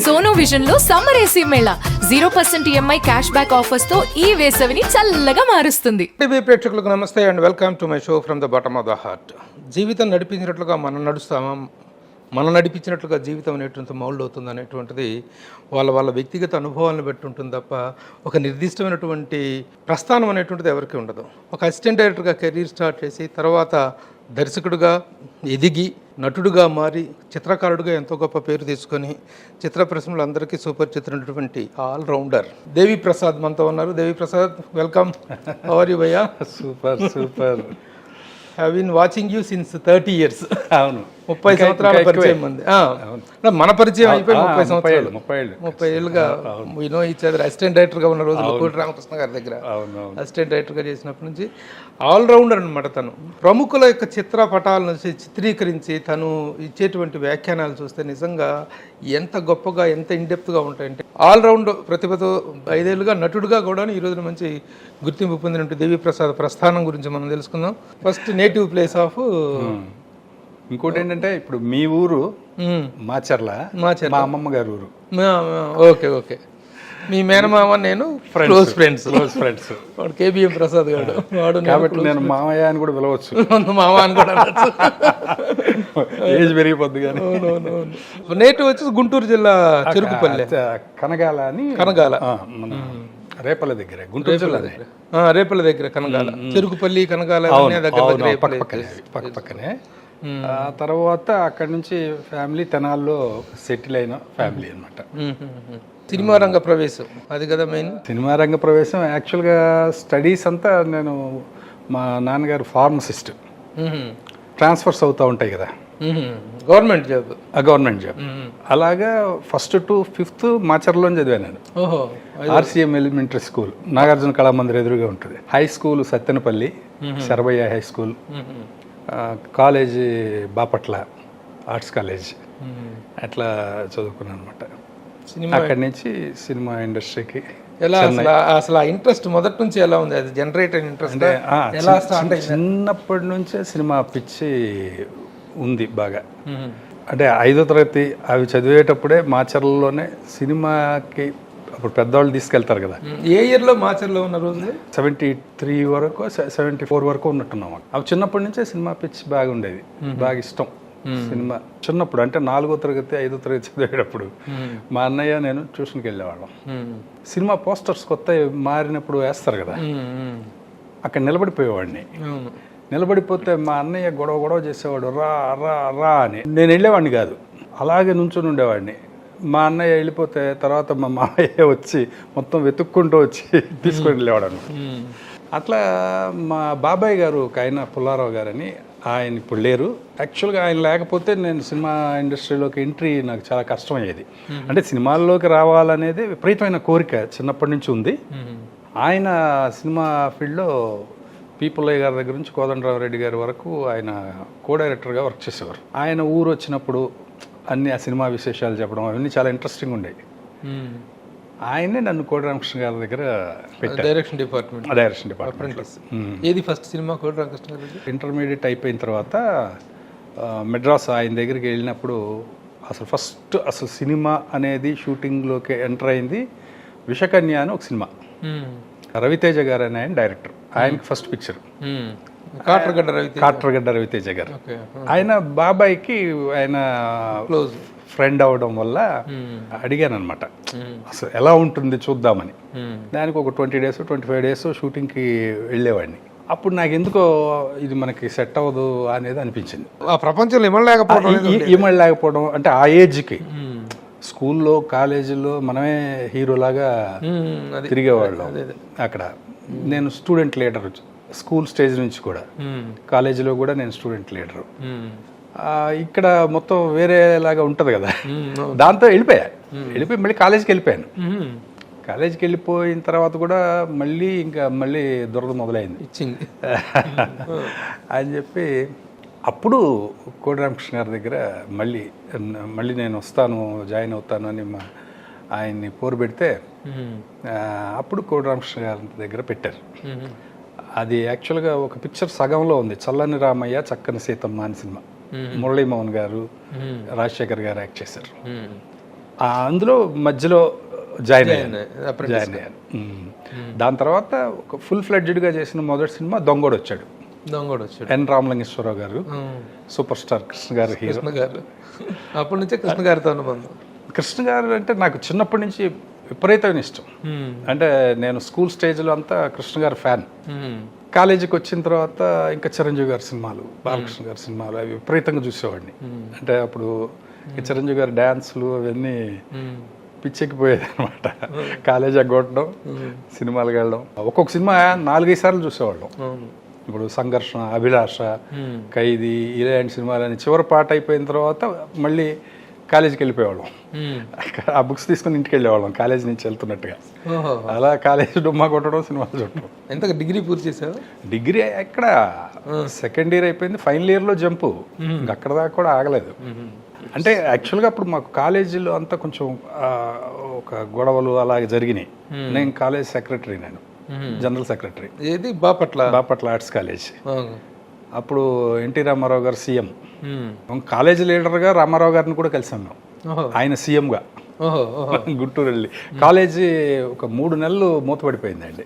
Sono vision లో summer AC Mela 0% EMI cash back offers తో ఈ వేసవిని చల్లగా మారుస్తుంది. టీవీ ప్రేక్షకులకు నమస్తే and welcome to my show from the bottom of the heart. జీవితం నడిపించినట్లుగా మనం నడుస్తామా, మనం నడిపించినట్లుగా జీవితం అనేటువంటి మౌల్డ్ అవుతుంది అనేటువంటిది వాళ్ళ వ్యక్తిగత అనుభవాలను బట్టి ఉంటుంది తప్ప ఒక నిర్దిష్టమైనటువంటి ప్రస్థానం అనేటువంటిది ఎవరికి ఉండదు. ఒక అసిస్టెంట్ డైరెక్టర్గా కెరీర్ స్టార్ట్ చేసి తర్వాత దర్శకుడిగా ఎదిగి నటుడుగా మారి చిత్రకారుడిగా ఎంతో గొప్ప పేరు తీసుకొని చిత్ర పరిశ్రమలు అందరికీ సుపరిచితమైనటువంటి ఆల్రౌండర్ దేవి ప్రసాద్ మనతో ఉన్నారు. Devi Prasad, welcome. How are you భయ్యా? Super have been watching you since 30 years. అవును, 30 సంవత్సరాల పరిచయం ఉంది. మన పరిచయం అయిపోయి 30 సంవత్సరాలు, 30 ఏళ్ళుగా we know each other. Assistant డైరెక్టర్గా ఉన్న రోజుల్లో కోటి రామకృష్ణ గారి దగ్గర అసిస్టెంట్ డైరెక్టర్గా చేసినప్పటి నుంచి ఆల్రౌండర్ అనమాట తను. ప్రముఖుల యొక్క చిత్రపటాలను చిత్రీకరించి తను ఇచ్చేటువంటి వ్యాఖ్యానాలు చూస్తే నిజంగా ఎంత గొప్పగా, ఎంత ఇన్డెప్త్గా ఉంటాయంటే ఆల్రౌండ్ ప్రతిభతో 5 ఏళ్ళుగా నటుడుగా కూడా ఈ రోజున మంచి గుర్తింపు పొందినట్టు దేవి ప్రసాద్ ప్రస్థానం గురించి మనం తెలుసుకుందాం. First native place of. ఇంకోటి ఏంటంటే ఇప్పుడు మీ ఊరు మాచర్ల, మా అమ్మమ్మ గారి ఊరు. Okay okay. మీ మేనమామ నేను క్లోజ్ ఫ్రెండ్స్. వాడు కేబిఎం ప్రసాద్ గారు. వాడు కాబట్టి నేను మామయ్య అని కూడా పిలవచ్చు, మామ అని కూడా ఏజ్ పెరిగిపోద్ది. కానీ నేటివ్ వచ్చి గుంటూరు జిల్లా చెరుకుపల్లి, కనగాల అని. కనగాల మన రేపల దగ్గర, గుంటూరు జిల్లా రేపల దగ్గర కనగాల. చెరుకుపల్లి కనగాల పక్కనే. తర్వాత అక్కడి నుంచి ఫ్యామిలీ తెనాల్లో సెటిల్ అయిన ఫ్యామిలీ అనమాట. సినిమా రంగ ప్రవేశం అది కదా మెయిన్. సినిమా రంగ ప్రవేశం యాక్చువల్గా స్టడీస్ అంతా నేను, మా నాన్నగారు ఫార్మసిస్ట్, ట్రాన్స్ఫర్స్ అవుతూ ఉంటాయి కదా, గవర్నమెంట్ జాబ్. Government job. అలాగా 1st to 5th మాచర్లో చదివాను నేను. RCM elementary school, Nagarjuna Kalamandir ఎదురుగా ఉంటుంది. High school Sattenapalli, Sarabhayya high school. College Bapatla arts college. అట్లా చదువుకున్నాను అనమాట. అక్కడి నుంచి సినిమా ఇండస్ట్రీకి ఎలా అసలు ఆ ఇంట్రెస్ట్ మొదటి నుంచి ఎలా ఉంది? అది జనరేట్ అయిన ఇంట్రెస్ట్ అంటే చిన్నప్పటి నుంచే సినిమా పిచ్చి ఉంది బాగా. అంటే 5వ తరగతి అవి చదివేటప్పుడే మాచర్లలోనే సినిమాకి అప్పుడు పెద్దవాళ్ళు తీసుకెళ్తారు కదా. ఏ ఇయర్లో మాచర్లో ఉన్న రోజు? 73 వరకు, 74 వరకు ఉన్నట్టున్నాం. అవి చిన్నప్పటి నుంచే సినిమా పిచ్చి బాగా ఉండేది, బాగా ఇష్టం సినిమా. చిన్నప్పుడు అంటే 4వ తరగతి 5వ తరగతి చదివేటప్పుడు మా అన్నయ్య నేను ట్యూషన్కి వెళ్ళేవాళ్ళం. సినిమా పోస్టర్స్ కొత్త మారినప్పుడు వేస్తారు కదా, అక్కడ నిలబడిపోయేవాడిని. నిలబడిపోతే మా అన్నయ్య గొడవ చేసేవాడు, రా రా రా అని. నేను వెళ్ళేవాడిని కాదు, అలాగే నుంచొని ఉండేవాడిని. మా అన్నయ్య వెళ్ళిపోతే తర్వాత మా మామయ్య వచ్చి మొత్తం వెతుక్కుంటూ వచ్చి తీసుకొని వెళ్ళేవాడు అనమాట. అట్లా మా బాబాయ్ గారు ఒక ఆయన పుల్లారావు గారని, ఆయన ఇప్పుడు లేరు. యాక్చువల్గా ఆయన లేకపోతే నేను సినిమా ఇండస్ట్రీలోకి ఎంట్రీ నాకు చాలా కష్టమయ్యేది. అంటే సినిమాల్లోకి రావాలనేది విపరీతమైన కోరిక చిన్నప్పటి నుంచి ఉంది. ఆయన సినిమా ఫీల్డ్లో పుల్లయ్య గారి దగ్గర నుంచి కోదండరావు రెడ్డి గారి వరకు ఆయన కో డైరెక్టర్గా వర్క్ చేసేవారు. ఆయన ఊరు వచ్చినప్పుడు అన్ని ఆ సినిమా విశేషాలు చెప్పడం అవన్నీ చాలా ఇంట్రెస్టింగ్ ఉండేవి. ఆయనే నన్ను కోడి రామకృష్ణ గారి దగ్గర పెట్టారు, డైరెక్షన్ డిపార్ట్మెంట్. ఏది ఫస్ట్ సినిమా కోడి రామకృష్ణ గారి? ఇంటర్మీడియట్ అయిపోయిన తర్వాత మెడ్రాస్ ఆయన దగ్గరికి వెళ్ళినప్పుడు అసలు సినిమా అనేది షూటింగ్లోకి ఎంటర్ అయింది విషకన్య అని ఒక సినిమా. రవితేజ గారు అని ఆయన డైరెక్టర్. ఆయనకి ఫస్ట్ పిక్చర్ కాట్రగడ్డ రవితేజ గారు. ఆయన బాబాయ్కి ఆయన క్లోజ్ ఫ్రెండ్ అవడం వల్ల అడిగాను అనమాట, అసలు ఎలా ఉంటుంది చూద్దామని. దానికి ఒక 20 days 25 days షూటింగ్కి వెళ్ళేవాడిని. అప్పుడు నాకు ఎందుకో ఇది మనకి సెట్ అవ్వదు అనేది అనిపించింది. ఆ ప్రపంచంలో ఇమడలేకపోవడం అంటే ఆ ఏజ్కి స్కూల్లో కాలేజీలో మనమే హీరోలాగా తిరిగేవాళ్ళం. అక్కడ నేను స్టూడెంట్ లీడర్, స్కూల్ స్టేజ్ నుంచి కూడా, కాలేజీలో కూడా నేను స్టూడెంట్ లీడరు. ఇక్కడ మొత్తం వేరేలాగా ఉంటుంది కదా, దాంతో వెళ్ళిపోయి మళ్ళీ కాలేజీకి వెళ్ళిపోయాను. కాలేజీకి వెళ్ళిపోయిన తర్వాత కూడా మళ్ళీ దురద మొదలైంది ఇచ్చింది అని చెప్పి అప్పుడు కోడి రామకృష్ణ గారి దగ్గర మళ్ళీ నేను వస్తాను, జాయిన్ అవుతాను అని ఆయన్ని పోరు పెడితే అప్పుడు కోడి రామకృష్ణ గారి దగ్గర పెట్టారు. అది యాక్చువల్గా ఒక పిక్చర్ సగంలో ఉంది, చల్లని రామయ్య చక్కని సీతమ్మ అని సినిమా. మురళీమోహన్ గారు, రాజశేఖర్ గారు యాక్ట్ చేశారు. అందులో మధ్యలో జాయిన్ అయ్యాను. దాని తర్వాత ఒక ఫుల్ ఫ్లెడ్జ్డ్గా చేసిన మొదటి సినిమా దొంగోడు వచ్చాడు. ఎన్ రామలింగేశ్వరరావు గారు, సూపర్ స్టార్ కృష్ణ గారు హీరో. కృష్ణ గారు అప్పటి నుంచే కృష్ణ గారితో అనుబంధం. కృష్ణ గారు అంటే నాకు చిన్నప్పటి నుంచి విపరీతమైన ఇష్టం. అంటే నేను స్కూల్ స్టేజ్లో అంతా కృష్ణ గారు ఫ్యాన్. కాలేజీకి వచ్చిన తర్వాత ఇంకా చిరంజీవి గారి సినిమాలు, బాలకృష్ణ గారి సినిమాలు అవి విపరీతంగా చూసేవాడిని. అంటే అప్పుడు చిరంజీవి గారి డ్యాన్సులు అవన్నీ పిచ్చెక్కిపోయేది అనమాట. కాలేజీ కొట్టడం, సినిమాలకు వెళ్ళడం. ఒక్కొక్క సినిమా 4-5 సార్లు చూసేవాళ్ళం. ఇప్పుడు సంఘర్షణ, అభిలాష, ఖైదీ ఇలాంటి సినిమాలని చివరి పాట అయిపోయిన తర్వాత మళ్ళీ కాలేజీకి వెళ్ళిపోయేవాళ్ళం. ఆ బుక్స్ తీసుకుని ఇంటికి వెళ్ళేవాళ్ళం కాలేజీ నుంచి వెళ్తున్నట్టుగా. అలా కాలేజీ డుమ్మా కొట్టడం, సినిమాలు చూడటం. ఎంత డిగ్రీ పూర్తి చేసావు? డిగ్రీ ఎక్కడ, సెకండ్ ఇయర్ అయిపోయింది, ఫైనల్ ఇయర్లో జంపు. ఇంక అక్కడ దాకా కూడా ఆగలేదు. అంటే యాక్చువల్గా అప్పుడు మాకు కాలేజీలో అంతా కొంచెం ఒక గొడవలు అలాగే జరిగినాయి. నేను కాలేజ్ సెక్రటరీ, నేను జనరల్ సెక్రటరీ. ఏది? Bapatla arts college. అప్పుడు ఎన్టీ రామారావు గారు సీఎం. కాలేజీ లీడర్గా రామారావు గారిని కూడా కలిసాం మేము, ఆయన సీఎంగా. గుంటూరు వెళ్ళి కాలేజీ ఒక 3 నెలలు మూతపడిపోయిందండి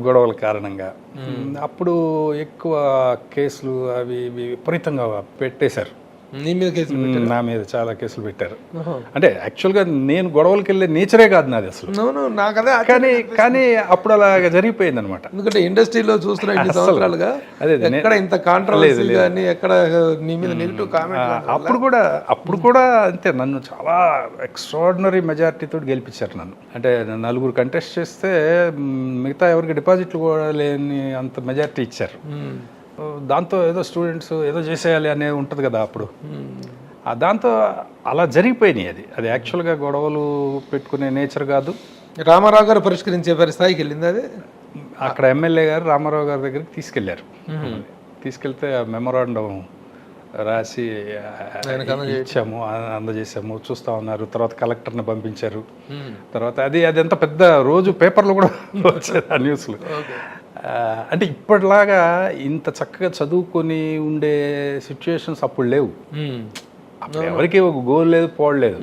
గొడవల కారణంగా. అప్పుడు ఎక్కువ కేసులు అవి విపరీతంగా పెట్టేశారు. నీ మీద కేసులు? నా మీద చాలా కేసులు పెట్టారు. అంటే యాక్చువల్గా నేను గొడవలకి వెళ్ళే నేచరే కాదు నాది అసలు. కానీ అప్పుడు అలాగా జరిగిపోయింది అనమాట. ఎందుకంటే ఇండస్ట్రీలో చూస్తున్న ఇన్ని సంవత్సరాలుగా ఎక్కడ ఇంత కాంట్రవర్సీ కానీ ఎక్కడ నీ మీద నెగిటివ్ కామెంట్. అప్పుడు కూడా అంతే, నన్ను చాలా ఎక్స్ట్రాడినరీ మెజారిటీతో గెలిపించారు నన్ను. అంటే 4 కంటెస్ట్ చేస్తే మిగతా ఎవరికి డిపాజిట్లు కూడా లేని అంత మెజారిటీ ఇచ్చారు. దాంతో ఏదో స్టూడెంట్స్ ఏదో చేసేయాలి అనేది ఉంటుంది కదా అప్పుడు. దాంతో అలా జరిగిపోయినాయి. అది యాక్చువల్గా గొడవలు పెట్టుకునే నేచర్ కాదు. రామారావు గారు పరిష్కరించే స్థాయికి వెళ్ళింది అది. అక్కడ ఎమ్మెల్యే గారు రామారావు గారి దగ్గరికి తీసుకెళ్లారు. తీసుకెళ్తే మెమోరాండం రాసి ఇచ్చాము, అందజేసాము. చూస్తా ఉన్నారు. తర్వాత కలెక్టర్ని పంపించారు. తర్వాత అది ఎంత పెద్ద రోజు పేపర్లో కూడా వచ్చేది ఆ న్యూస్లు. అంటే ఇప్పటిలాగా ఇంత చక్కగా చదువుకొని ఉండే సిచ్యుయేషన్స్ అప్పుడు లేవు. అప్పుడు ఎవరికి ఒక గోల్ లేదు, పోవలేదు.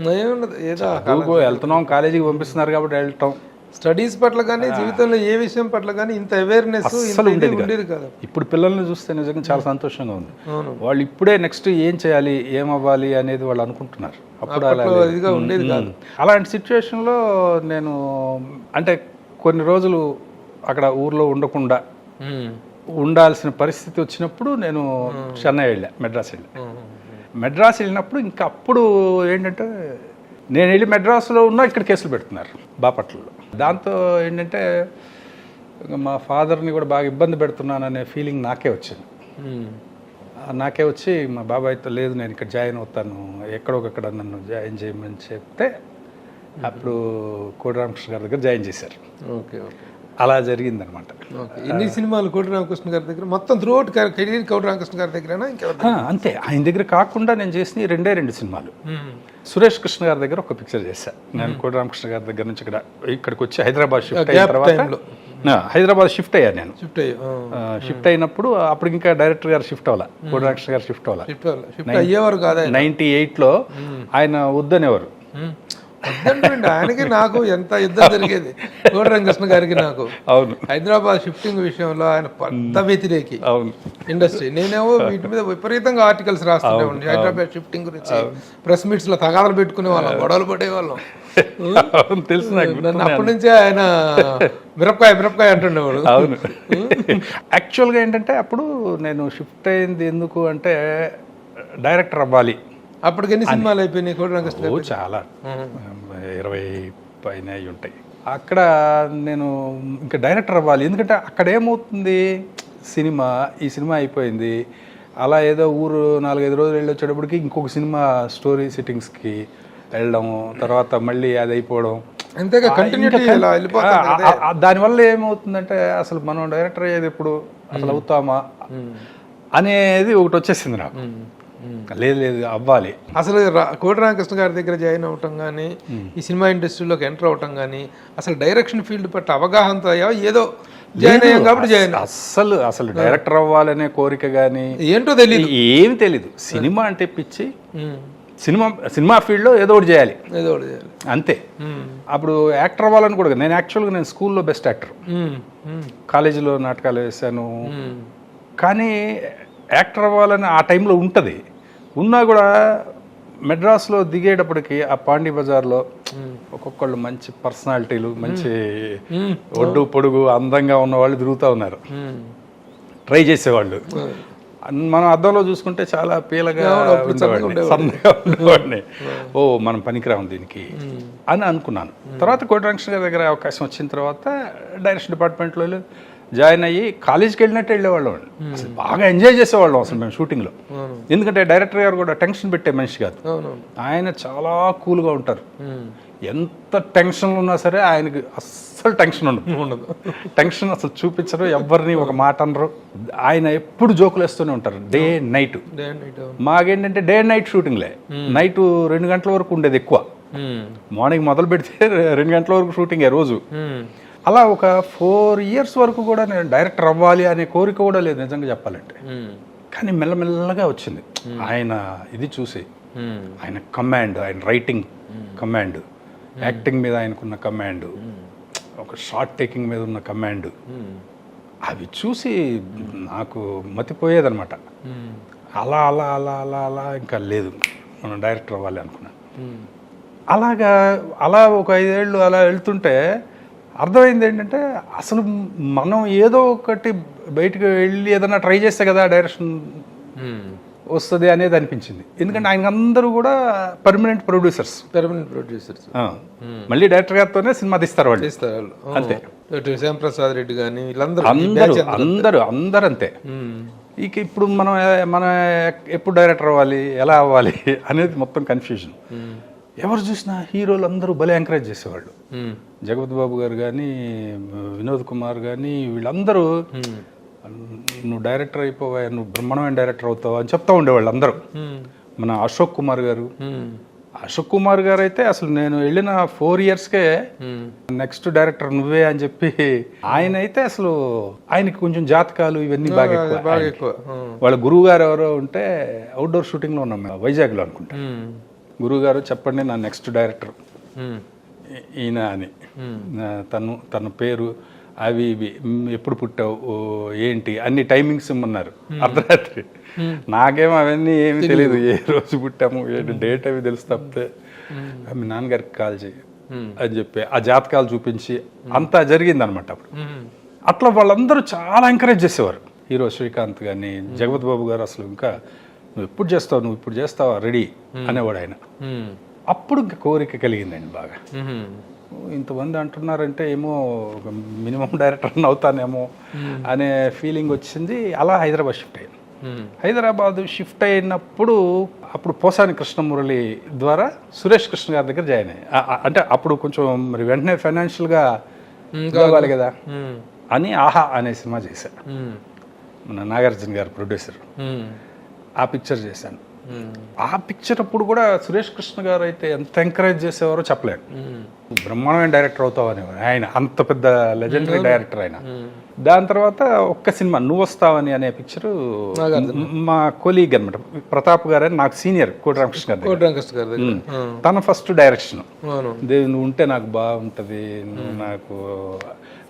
వెళ్తున్నాం, కాలేజీకి పంపిస్తున్నారు కాబట్టి వెళ్ళటం. స్టడీస్ పట్ల కానీ జీవితంలో ఏ విషయం పట్ల కానీ ఇంత అవేర్నెస్ అసలు ఉండేది కాదు. ఇప్పుడు పిల్లల్ని చూస్తే నిజంగా చాలా సంతోషంగా ఉంది. వాళ్ళు ఇప్పుడే నెక్స్ట్ ఏం చేయాలి, ఏమవ్వాలి అనేది వాళ్ళు అనుకుంటున్నారు. అప్పుడు ఉండేది కాదు. అలాంటి సిచ్యువేషన్లో నేను అంటే కొన్ని రోజులు అక్కడ ఊర్లో ఉండకుండా ఉండాల్సిన పరిస్థితి వచ్చినప్పుడు నేను చెన్నై వెళ్ళా, మెడ్రాస్ వెళ్ళినప్పుడు ఇంకా అప్పుడు ఏంటంటే నేను వెళ్ళి మెడ్రాస్లో ఉన్నా ఇక్కడ కేసులు పెడుతున్నారు బాపట్లలో. దాంతో ఏంటంటే మా ఫాదర్ని కూడా బాగా ఇబ్బంది పెడుతున్నాననే ఫీలింగ్ నాకే వచ్చింది. నాకే వచ్చి మా బాబాయ్తో లేదు నేను ఇక్కడ జాయిన్ అవుతాను, ఎక్కడొకక్కడ నన్ను జాయిన్ చేయమని చెప్తే అప్పుడు కోడి రామకృష్ణ గారి దగ్గర జాయిన్ చేశారు. అలా జరిగిందనమాట. ఎన్ని సినిమాలు కోడి రామకృష్ణ గారి దగ్గర? మొత్తం త్రూఅవుట్ కెరీర్ కోడి రామకృష్ణ గారి దగ్గర? అంతే, ఆయన దగ్గర కాకుండా నేను చేసిన 2 సినిమాలు. సురేష్ కృష్ణ గారి దగ్గర ఒక పిక్చర్ చేశాను నేను. కోడి రామకృష్ణ గారి దగ్గర నుంచి ఇక్కడికి వచ్చి హైదరాబాద్ షిఫ్ట్ అయిన తర్వాత హైదరాబాద్ షిఫ్ట్ అయ్యాను నేను. షిఫ్ట్ అయినప్పుడు అప్పుడు ఇంకా డైరెక్టర్ గారు షిఫ్ట్ అవ్వాలి, కోడి రామకృష్ణ గారు షిఫ్ట్ అయ్యేవారు కాదు. 98లో ఆయన వద్దనేవారు. ఆయనకి నాకు ఎంత యుద్ధం జరిగేది కోడి రామకృష్ణ గారికి నాకు. అవును, హైదరాబాద్ షిఫ్టింగ్ విషయంలో ఆయన పెద్ద వ్యతిరేకి. అవును, ఇండస్ట్రీ. నేనేమో వీటి మీద విపరీతంగా ఆర్టికల్స్ రాస్తుండేవాడిని. హైదరాబాద్ షిఫ్టింగ్ గురించి ప్రెస్ మీట్స్ లో తగాదాలు పెట్టుకునే వాళ్ళం, గొడవలు పడేవాళ్ళం. తెలుసు నన్ను అప్పటి నుంచే ఆయన మిరపకాయ అంటుండేవాడు. అవును, యాక్చువల్గా ఏంటంటే అప్పుడు నేను షిఫ్ట్ అయింది ఎందుకు అంటే డైరెక్టర్ అవ్వాలి. అప్పటికి ఎన్ని సినిమాలు అయిపోయినాయి కోడి రామకృష్ణ గారు? చాలా, 20 పైన అయి ఉంటాయి. అక్కడ నేను ఇంకా డైరెక్టర్ అవ్వాలి. ఎందుకంటే అక్కడ ఏమవుతుంది, ఈ సినిమా అయిపోయింది, అలా ఏదో ఊరు 4-5 రోజులు వెళ్ళి వచ్చేటప్పటికి ఇంకొక సినిమా స్టోరీ సిట్టింగ్స్కి వెళ్ళడం, తర్వాత మళ్ళీ అది అయిపోవడం. అంతేగా కంటిన్యూటీ దానివల్ల ఏమవుతుందంటే అసలు మనం డైరెక్టర్ అయ్యేది ఎప్పుడు, అసలు అవుతామా అనేది ఒకటి వచ్చేసింది నాకు. లేదు అవ్వాలి. అసలు కోడి రామకృష్ణ గారి దగ్గర జాయిన్ అవటం కానీ, ఈ సినిమా ఇండస్ట్రీలోకి ఎంటర్ అవటం కానీ, అసలు డైరెక్షన్ ఫీల్డ్ పట్ల అవగాహనతో ఏదో జాయిన్ అయ్యాం కాబట్టి జాయిన్. అసలు డైరెక్టర్ అవ్వాలనే కోరిక కానీ ఏంటో తెలియదు, ఏమి తెలీదు. సినిమా అంటే పిచ్చి, సినిమా ఫీల్డ్లో ఏదో ఒకటి చేయాలి, ఏదో ఒకటి చేయాలి. అంతే. అప్పుడు యాక్టర్ అవ్వాలని కూడా నేను యాక్చువల్గా నేను స్కూల్లో బెస్ట్ యాక్టర్, కాలేజీలో నాటకాలు వేసాను. కానీ యాక్టర్ అవ్వాలని ఆ టైంలో ఉంటుంది, ఉన్నా కూడా మెడ్రాస్లో దిగేటప్పటికి ఆ పాండీ బజార్లో ఒక్కొక్కళ్ళు మంచి పర్సనాలిటీలు, మంచి ఒడ్డు పొడుగు అందంగా ఉన్న వాళ్ళు తిరుగుతూ ఉన్నారు, ట్రై చేసేవాళ్ళు. మనం అద్దంలో చూసుకుంటే చాలా పీలగా ఉండేవాడిని, సన్నగా ఉండేవాడిని. ఓ మనం పనికిరాము దీనికి అని అనుకున్నాను. తర్వాత కోటరంకృష్ణ గారి దగ్గర అవకాశం వచ్చిన తర్వాత డైరెక్షన్ డిపార్ట్మెంట్లో జాయిన్ అయ్యి కాలేజీకి వెళ్ళినట్టు వెళ్ళేవాళ్ళం. అసలు బాగా ఎంజాయ్ చేసేవాళ్ళం అసలు మేము షూటింగ్లో. ఎందుకంటే డైరెక్టర్ గారు కూడా టెన్షన్ పెట్టే మనిషి కాదు, ఆయన చాలా కూల్గా ఉంటారు. ఎంత టెన్షన్లు ఉన్నా సరే ఆయనకి అస్సలు టెన్షన్ ఉండదు, టెన్షన్ అసలు చూపించరు, ఎవరిని ఒక మాట అనరు. ఆయన ఎప్పుడు జోకులు వేస్తూనే ఉంటారు, డే నైట్. మాకేంటంటే డే నైట్ షూటింగ్లే, నైట్ 2 గంటల వరకు ఉండేది ఎక్కువ. మార్నింగ్ మొదలు పెడితే 2 గంటల వరకు షూటింగే రోజు. అలా ఒక 4 years వరకు కూడా నేను డైరెక్టర్ అవ్వాలి అనే కోరిక కూడా లేదు నిజంగా చెప్పాలంటే. కానీ మెల్లమెల్లగా వచ్చింది ఆయన ఇది చూసి, ఆయన కమాండ్, ఆయన రైటింగ్ కమాండ్, యాక్టింగ్ మీద ఆయనకున్న కమాండ్, ఒక షార్ట్ టేకింగ్ మీద ఉన్న కమాండ్, అవి చూసి నాకు మతిపోయేదనమాట. అలా అలా అలా అలా అలా ఇంకా లేదు, మనం డైరెక్టర్ అవ్వాలి అనుకున్నాను. అలా ఒక 5 ఏళ్ళు అలా వెళ్తుంటే అర్థమైంది ఏంటంటే, అసలు మనం ఏదో ఒకటి బయటకు వెళ్ళి ఏదైనా ట్రై చేస్తే కదా డైరెక్షన్ వస్తుంది అనేది అనిపించింది. ఎందుకంటే ఆయన అందరూ కూడా పర్మనెంట్ ప్రొడ్యూసర్స్. మళ్ళీ డైరెక్టర్ గారితోనే సినిమా తీస్తారు వాళ్ళు, అంతే. శ్యాంప్రసాద్ రెడ్డి కానీ అందరూ అంతే. ఇక ఇప్పుడు మనం ఎప్పుడు డైరెక్టర్ అవ్వాలి, ఎలా అవ్వాలి అనేది మొత్తం కన్ఫ్యూజన్. ఎవరు చూసినా హీరోలు అందరూ భలే ఎంకరేజ్ చేసేవాళ్ళు. జగపతి బాబు గారు కానీ, వినోద్ కుమార్ కానీ, వీళ్ళందరూ నువ్వు డైరెక్టర్ అయిపోవా, నువ్వు బ్రహ్మాండమైన డైరెక్టర్ అవుతావా అని చెప్తా ఉండేవాళ్ళు అందరూ. మన అశోక్ కుమార్ గారు అయితే అసలు నేను వెళ్ళిన 4 yearsకే నెక్స్ట్ డైరెక్టర్ నువ్వే అని చెప్పి, ఆయన అయితే అసలు ఆయనకి కొంచెం జాతకాలు ఇవన్నీ బాగా ఎక్కువ. వాళ్ళ గురువు గారు ఎవరో ఉంటే అవుట్డోర్ షూటింగ్లో ఉన్నాం మేము వైజాగ్లో అనుకుంటా. గురువు గారు చెప్పండి నా నెక్స్ట్ డైరెక్టర్ ఈయన అని, తన పేరు అవి ఇవి, ఎప్పుడు పుట్టావు, ఏంటి అన్ని టైమింగ్స్ ఇమ్మన్నారు అర్ధరాత్రి. నాకేమో అవన్నీ ఏమి తెలియదు, ఏ రోజు పుట్టాము ఏంటి డేట్ అవి తెలుసు తప్పితే. మీ నాన్నగారికి కాల్ చేయి అని చెప్పి ఆ జాతకాలు చూపించి అంతా జరిగింది అనమాట. అప్పుడు అట్లా వాళ్ళందరూ చాలా ఎంకరేజ్ చేసేవారు. హీరో శ్రీకాంత్ కానీ, జగపతి బాబు గారు అసలు ఇంకా నువ్వు ఇప్పుడు చేస్తావా రెడీ అనేవాడు ఆయన. అప్పుడు ఇంకా కోరిక కలిగిందండి బాగా. ఇంతమంది అంటున్నారంటే ఏమో ఒక మినిమం డైరెక్టర్ అవుతానేమో అనే ఫీలింగ్ వచ్చింది. అలా హైదరాబాద్ షిఫ్ట్ అయ్యాను. హైదరాబాద్ షిఫ్ట్ అయినప్పుడు అప్పుడు పోసాని కృష్ణమురళి ద్వారా సురేష్ కృష్ణ గారి దగ్గర జాయిన్ అయ్యాయి. అంటే అప్పుడు కొంచెం మరి వెంటనే ఫైనాన్షియల్గా కావాలి కదా అని ఆహా అనే సినిమా చేశాను. మన నాగార్జున గారు ప్రొడ్యూసర్, ఆ పిక్చర్ చేశాను. ఆ పిక్చర్ అప్పుడు కూడా సురేష్ కృష్ణ గారు అయితే ఎంత ఎంకరేజ్ చేసేవారో చెప్పలేడు. బ్రహ్మాండమైన డైరెక్టర్ అవుతావు అనేవారు ఆయన, అంత పెద్ద లెజెండరీ డైరెక్టర్ ఆయన. దాని తర్వాత ఒక్క సినిమా నువ్వు వస్తావని అనే పిక్చరు మా కొలీగ్ అనమాట ప్రతాప్ గారు అని, నాకు సీనియర్ కోటరామకృష్ణ గారు, తన ఫస్ట్ డైరెక్షన్. నువ్వు ఉంటే నాకు బాగుంటుంది, నాకు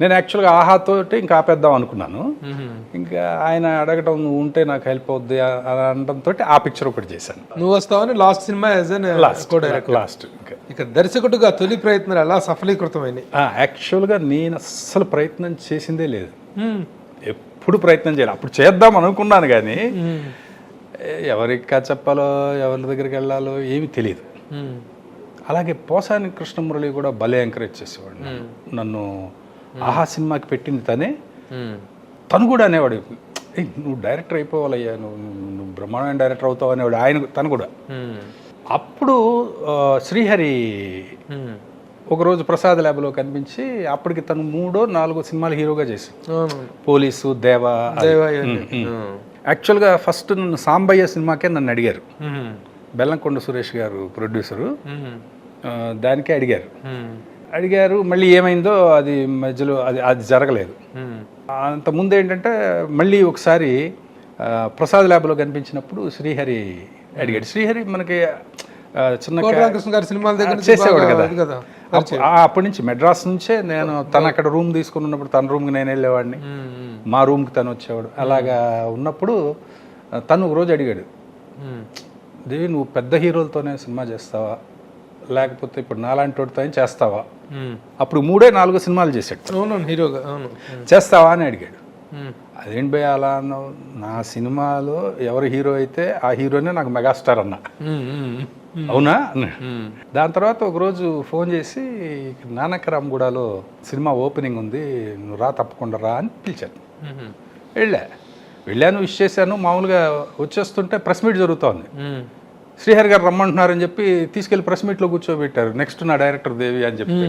నేను యాక్చువల్గా ఆహాతోటి ఇంకా ఆపేద్దాం అనుకున్నాను. ఇంకా ఆయన అడగటం నువ్వు ఉంటే నాకు హెల్ప్ అవుద్ది అని అనడంతో ఆ పిక్చర్ ఒకటి చేశాను. నువ్వు వస్తావని లాస్ట్ సినిమా లాస్ట్. ఇక దర్శకుడుగా తొలి ప్రయత్నాలు ఎలా సఫలీకృతమైనవి? యాక్చువల్గా నేను అస్సలు ప్రయత్నం చేసిందే లేదు, ఎప్పుడు ప్రయత్నం చేయాలి. అప్పుడు చేద్దాం అనుకున్నాను కానీ ఎవరికి చెప్పాలో ఎవరి దగ్గరికి వెళ్ళాలో ఏమీ తెలియదు. అలాగే పోసాని కృష్ణమురళి కూడా భలే ఎంకరేజ్ చేసేవాడు నన్ను. ఆహా సినిమాకి పెట్టింది తనే, తను కూడా అనేవాడు నువ్వు డైరెక్టర్ అయిపోవాలయ్యా, నువ్వు బ్రహ్మాండమైన డైరెక్టర్ అవుతావు అనేవాడు ఆయన, తను కూడా. అప్పుడు శ్రీహరి ఒకరోజు ప్రసాద్ ల్యాబ్లో కనిపించి, అప్పటికి తను 3 or 4 సినిమాలు హీరోగా చేశాడు. పోలీసు, దేవా. యాక్చువల్గా ఫస్ట్ నన్ను సాంబయ్య సినిమాకే నన్ను అడిగారు, బెల్లంకొండ సురేష్ గారు ప్రొడ్యూసరు, దానికే అడిగారు. మళ్ళీ ఏమైందో అది మధ్యలో అది జరగలేదు. అంతకుముందు ఏంటంటే మళ్ళీ ఒకసారి ప్రసాద్ ల్యాబ్లో కనిపించినప్పుడు శ్రీహరి అడిగాడు. శ్రీహరి మనకి చిన్న కోటరామకృష్ణ గారి సినిమాల దగ్గర నుంచి చేసేవాడు బాగా కదా. అది కదా. అప్పటి నుంచి మెడ్రాస్ నుంచే నేను తను అక్కడ రూమ్ తీసుకుని ఉన్నప్పుడు తన రూమ్కి నేను వెళ్ళేవాడిని, మా రూమ్కి తను వచ్చేవాడు. అలాగా ఉన్నప్పుడు తను ఒక రోజు అడిగాడు, దేవి నువ్వు పెద్ద హీరోలతోనే సినిమా చేస్తావా లేకపోతే ఇప్పుడు నాలాంటి వాడితో చేస్తావా? అప్పుడు 3-4 సినిమాలు చేశాడు. అవును హీరోగా. అవును చేస్తావా అని అడిగాడు. అదేంటి భయ అలా అన్నావు? నా సినిమాలో ఎవరు హీరో అయితే ఆ హీరోనే నాకు మెగాస్టార్ అన్నా. అవునా అన్నాడు. దాని తర్వాత ఒకరోజు ఫోన్ చేసి నానకరామ్గూడలో సినిమా ఓపెనింగ్ ఉంది, నువ్వు రా తప్పకుండా రా అని పిలిచాను. వెళ్ళాను, విష్ చేశాను. మామూలుగా వచ్చేస్తుంటే ప్రెస్ మీట్ జరుగుతోంది. శ్రీహరి గారు రమ్మంటున్నారని చెప్పి తీసుకెళ్లి ప్రెస్ మీట్లో కూర్చోబెట్టారు. నెక్స్ట్ నా డైరెక్టర్ దేవి అని చెప్పి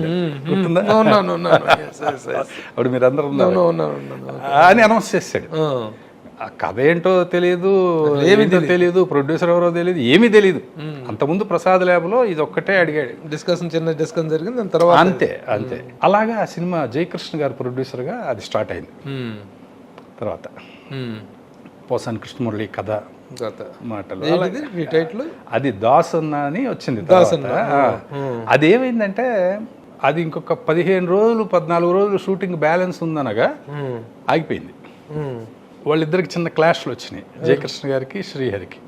అప్పుడు మీరందరూ అని అనౌన్స్ చేశాడు. ఆ కథ ఏంటో తెలియదు, ఏమిటో తెలియదు, ప్రొడ్యూసర్ ఎవరో తెలియదు, ఏమీ తెలియదు. అంతకుముందు ప్రసాద్ ల్యాబ్లో ఇది ఒక్కటే అడిగాడు, చిన్న డిస్కషన్ జరిగింది. దాని తర్వాత అంతే. అలాగా ఆ సినిమా జయకృష్ణ గారు ప్రొడ్యూసర్గా అది స్టార్ట్ అయింది. తర్వాత పోసాని కృష్ణమురళి కథ మాటలు అది దాసన్న అని వచ్చింది. అది ఏమైందంటే అది ఇంకొక 15 రోజులు 14 రోజులు షూటింగ్ బ్యాలెన్స్ ఉందనగా ఆగిపోయింది. వాళ్ళిద్దరికి చిన్న క్లాష్లు వచ్చినాయి, జయకృష్ణ గారికి శ్రీహరికి.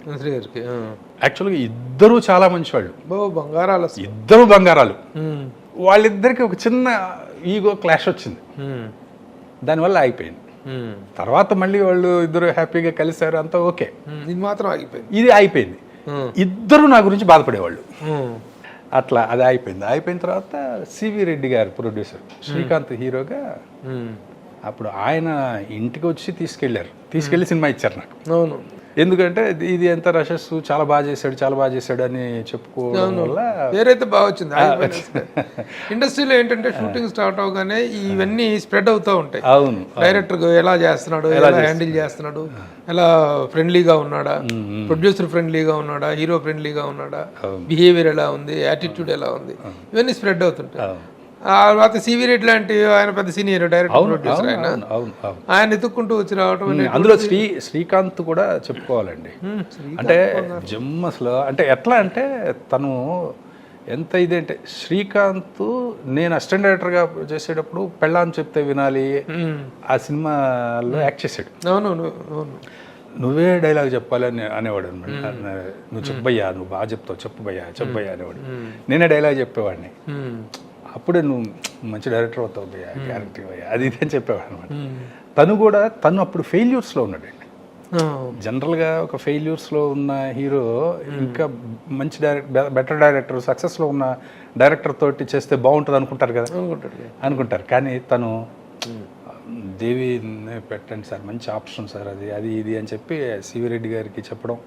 యాక్చువల్గా ఇద్దరు చాలా మంచి వాళ్ళు, బంగారాలు, ఇద్దరు బంగారాలు. వాళ్ళిద్దరికి ఒక చిన్న ఈగో క్లాష్ వచ్చింది, దానివల్ల ఆగిపోయింది. తర్వాత మళ్ళీ వాళ్ళు ఇద్దరు హ్యాపీగా కలిశారు, అంతా ఓకే. ఇది మాత్రం ఆగిపోయింది. ఇది అయిపోయింది. ఇద్దరు నా గురించి బాధపడేవాళ్ళు. అట్లా అది అయిపోయింది. అయిపోయిన తర్వాత సివి రెడ్డి గారు ప్రొడ్యూసర్, శ్రీకాంత్ హీరోగా. అప్పుడు ఆయన ఇంటికి వచ్చి తీసుకెళ్ళి సినిమా ఇచ్చారు నాకు. అవును. ఎందుకంటే ఇది ఎంత రషస్, చాలా బాగా చేశాడు అని చెప్పుకోవడం వల్ల పేరైతే బాగా వచ్చింది. ఇండస్ట్రీలో ఏంటంటే షూటింగ్ స్టార్ట్ అవగానే ఇవన్నీ స్ప్రెడ్ అవుతూ ఉంటాయి. అవును. డైరెక్టర్ ఎలా చేస్తున్నాడు, ఎలా హ్యాండిల్ చేస్తున్నాడు, ఎలా ఫ్రెండ్లీగా ఉన్నాడా, ప్రొడ్యూసర్ ఫ్రెండ్లీగా ఉన్నాడా, హీరో ఫ్రెండ్లీగా ఉన్నాడా, బిహేవియర్ ఎలా ఉంది, యాటిట్యూడ్ ఎలా ఉంది, ఇవన్నీ స్ప్రెడ్ అవుతుంటాయి. ఆ తర్వాత సివి రెడ్డి లాంటి ఆయన పెద్ద సీనియర్ డైరెక్టర్ ప్రొడ్యూసర్, ఆయన ఎత్తుక్కుంటూ వచ్చి రావటం. అందులో శ్రీకాంత్ కూడా చెప్పుకోవాలండి. అంటే జమ్మస్లో అంటే ఎట్లా అంటే తను ఎంత ఇది అంటే, శ్రీకాంత్ నేను అసిస్టెంట్ డైరెక్టర్గా చేసేటప్పుడు పెళ్ళాన్ని చెప్తే వినాలి ఆ సినిమాలో యాక్ట్ చేశాడు. అవును. నువ్వే డైలాగ్ చెప్పాలి అని అనేవాడు అనమాట. నువ్వు చెప్పయ్యా, నువ్వు బాగా చెప్తావు, చెప్పయ్యా అనేవాడు. నేనే డైలాగ్ చెప్పేవాడిని. అప్పుడే నువ్వు మంచి డైరెక్టర్ అవుతావు భయ్యా, క్యారెక్టర్ భయ్యా, అది ఇది అని చెప్పేవాడు అనమాట. తను అప్పుడు ఫెయిల్యూర్స్లో ఉన్నాడండి. జనరల్గా ఒక ఫెయిల్యూర్స్లో ఉన్న హీరో ఇంకా మంచి బెటర్ డైరెక్టర్, సక్సెస్లో ఉన్న డైరెక్టర్ తోటి చేస్తే బాగుంటుంది అనుకుంటారు కదా, అనుకుంటారు. కానీ తను దేవి పెట్టండి సార్, మంచి ఆప్షన్ సార్, అది ఇది అని చెప్పి సివి రెడ్డి గారికి చెప్పడం,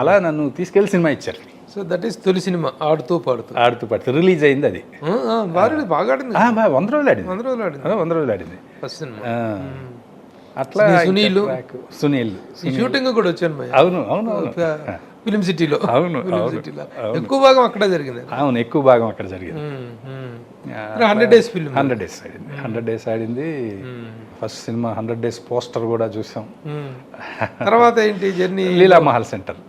అలా నన్ను తీసుకెళ్ళి సినిమా ఇచ్చారు. సో దట్ ఈస్ తొలి సినిమా ఆడుతూ పాడుతూ రిలీజ్ అయింది. అది బాగా ఆడింది. 100 రోజులు ఆడింది ఫస్ట్ సినిమా. అట్లా సునీల్ షూటింగ్ కూడా వచ్చాను. అవును ఫిలిం సిటీలో. అవును ఎక్కువ భాగం అక్కడే జరిగింది. అవును, ఎక్కువ భాగం అక్కడ జరిగింది. 100 డేస్ ఫిల్మ్, 100 డేస్ ఆడింది. ఫస్ట్ సినిమా 100 డేస్ పోస్టర్ కూడా చూసాం. తర్వాత ఏంటి జర్నీ? లీలామహల్ సెంటర్.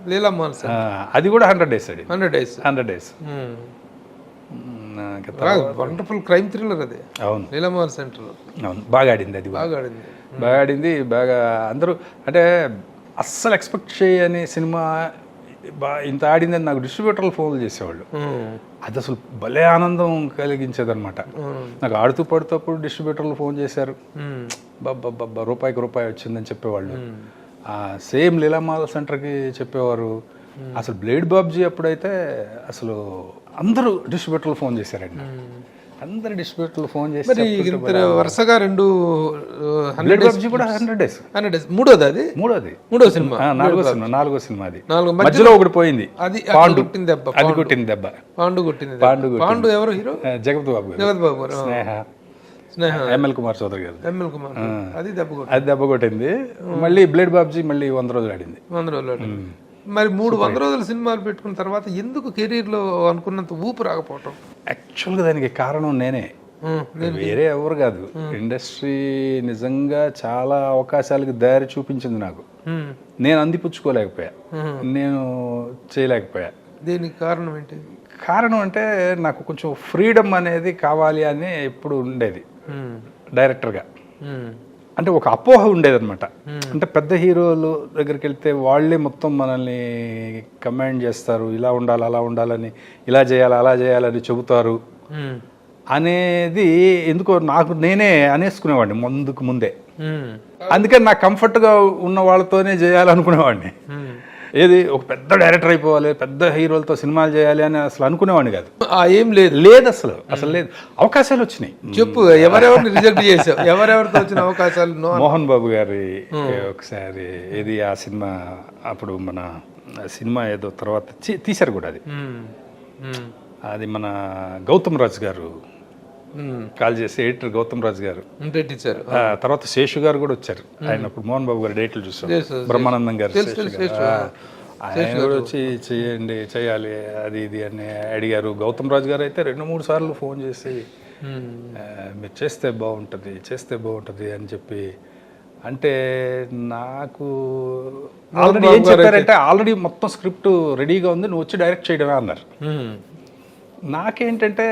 అది కూడా 100 డేస్ ఆడింది. 100 డేస్. వండర్ఫుల్ క్రైమ్ థ్రిల్లర్ అది. అవును, లీలామహల్ సెంటర్. అవును, బాగా ఆడింది. అది బాగా ఆడింది. బాగా అందరూ అంటే అస్సలు ఎక్స్పెక్ట్ చేయని సినిమా ఇంత ఆడిందని నాకు డిస్ట్రిబ్యూటర్లు ఫోన్లు చేసేవాళ్ళు. అది అసలు భలే ఆనందం కలిగించేది అనమాట. నాకు ఆడుతూ పడుతప్పుడు డిస్ట్రిబ్యూటర్లు ఫోన్ చేశారు, బాబా రూపాయికి రూపాయి వచ్చిందని చెప్పేవాళ్ళు. సేమ్ లీలామాల సెంటర్కి చెప్పేవారు. అసలు బ్లేడ్ బాబ్జీ అప్పుడైతే అసలు అందరూ డిస్ట్రిబ్యూటర్లు ఫోన్ చేశారండి. అందరు డిస్ట్రిబ్యూటర్లు ఫోన్ చేసి వరుసగా 2 బ్లేడ్ బాబ్జీ కూడా 100 డేస్. మూడో సినిమా, నాలుగో సినిమా. అది మధ్యలో ఒకటి పోయింది, పాండు కొట్టింది దెబ్బ. పాండు ఎవరు హీరో? జగపతి బాబు గారు, స్నేహ, ఎంఎల్ కుమార్ చౌదరి గారు. అది దెబ్బ కొట్టింది. మళ్ళీ బ్లేడ్ బాబ్జీ మళ్ళీ 100 రోజులు ఆడింది. మరి 300 రోజుల సినిమాలు పెట్టుకున్న తర్వాత ఎందుకు కెరీర్లో అనుకున్నంత ఊపు రాకపోవటం? యాక్చువల్గా దానికి కారణం నేనే, వేరే ఎవరు కాదు. ఇండస్ట్రీ నిజంగా చాలా అవకాశాలకు దారి చూపించింది నాకు. నేను అందిపుచ్చుకోలేకపోయా, నేను చేయలేకపోయా. దీనికి కారణం ఏంటి? కారణం అంటే నాకు కొంచెం ఫ్రీడమ్ అనేది కావాలి అని ఎప్పుడు ఉండేది డైరెక్టర్గా. అంటే ఒక అపోహ ఉండేదన్నమాట. అంటే పెద్ద హీరోలు దగ్గరికి వెళ్తే వాళ్ళే మొత్తం మనల్ని కమాండ్ చేస్తారు, ఇలా ఉండాలి అలా ఉండాలని, ఇలా చేయాలి అలా చేయాలని చెబుతారు అనేది ఎందుకో నాకు నేనే అనేసుకునేవాడిని ముందే. అందుకని నాకు కంఫర్ట్గా ఉన్న వాళ్ళతోనే చేయాలనుకునేవాడిని. ఏది ఒక పెద్ద డైరెక్టర్ అయిపోవాలి, పెద్ద హీరోలతో సినిమాలు చేయాలి అని అసలు అనుకునేవాడిని కాదు. ఏం లేదు లేదు అసలు లేదు. అవకాశాలు వచ్చినాయి. చెప్పు, ఎవరెవరిని రిజెక్ట్ చేసావు? ఎవరెవరితో వచ్చిన అవకాశాలు? మోహన్ బాబు గారి ఒకసారి ఏది ఆ సినిమా, అప్పుడు మన సినిమా ఏదో తర్వాత తీశారు కూడా అది మన గౌతమ్ రాజు గారు కాల్ చేసి, ఎడిటర్ గౌతమ్ రాజు గారు పెట్టించారు. తర్వాత శేషు గారు కూడా వచ్చారు. ఆయన అప్పుడు మోహన్ బాబు గారు డేట్లు చూసాం, బ్రహ్మానందం గారు ఆయన కూడా వచ్చి చేయాలి అది ఇది అని అడిగారు. గౌతమ్ రాజు గారు అయితే 2-3 సార్లు ఫోన్ చేసి మీరు చేస్తే బాగుంటుంది అని చెప్పి, అంటే నాకు ఆల్రెడీ ఏం చెప్పారంటే ఆల్రెడీ మొత్తం స్క్రిప్ట్ రెడీగా ఉంది, నువ్వు వచ్చి డైరెక్ట్ చేయడమే అన్నారు. నాకేంటంటే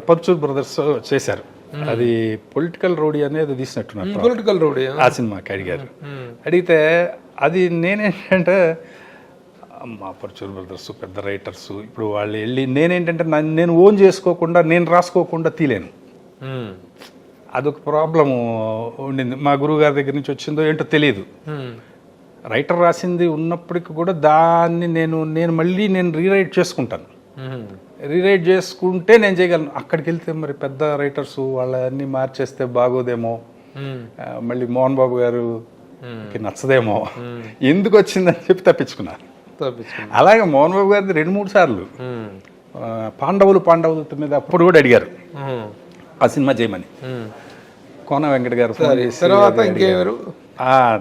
పర్చూర్ బ్రదర్స్ చేశారు, అది పొలిటికల్ రోడీ అనేది తీసినట్టున్నారు. పొలిటికల్ రోడీ ఆ సినిమాకి అడిగారు. అడిగితే అది నేనేంటంటే మా పర్చూర్ బ్రదర్స్ పెద్ద రైటర్స్, ఇప్పుడు వాళ్ళు వెళ్ళి నేనేంటంటే నేను ఓన్ చేసుకోకుండా, నేను రాసుకోకుండా తీలేను. అదొక ప్రాబ్లము ఉండింది. మా గురువు గారి దగ్గర నుంచి వచ్చిందో ఏంటో తెలియదు. రైటర్ రాసింది ఉన్నప్పటికీ కూడా దాన్ని నేను మళ్ళీ రీరైట్ చేసుకుంటాను. రీరైట్ చేసుకుంటే నేను చేయగలను. అక్కడికి వెళ్తే మరి పెద్ద రైటర్స్ వాళ్ళన్నీ మార్చేస్తే బాగోదేమో, మళ్ళీ మోహన్ బాబు గారుకి నచ్చదేమో, ఎందుకు వచ్చిందని చెప్పి తప్పించుకున్నారు. అలాగే మోహన్ బాబు గారిది 2-3 సార్లు పాండవులు మీద అప్పుడు కూడా అడిగారు ఆ సినిమా చేయమని. కోన వెంకట గారు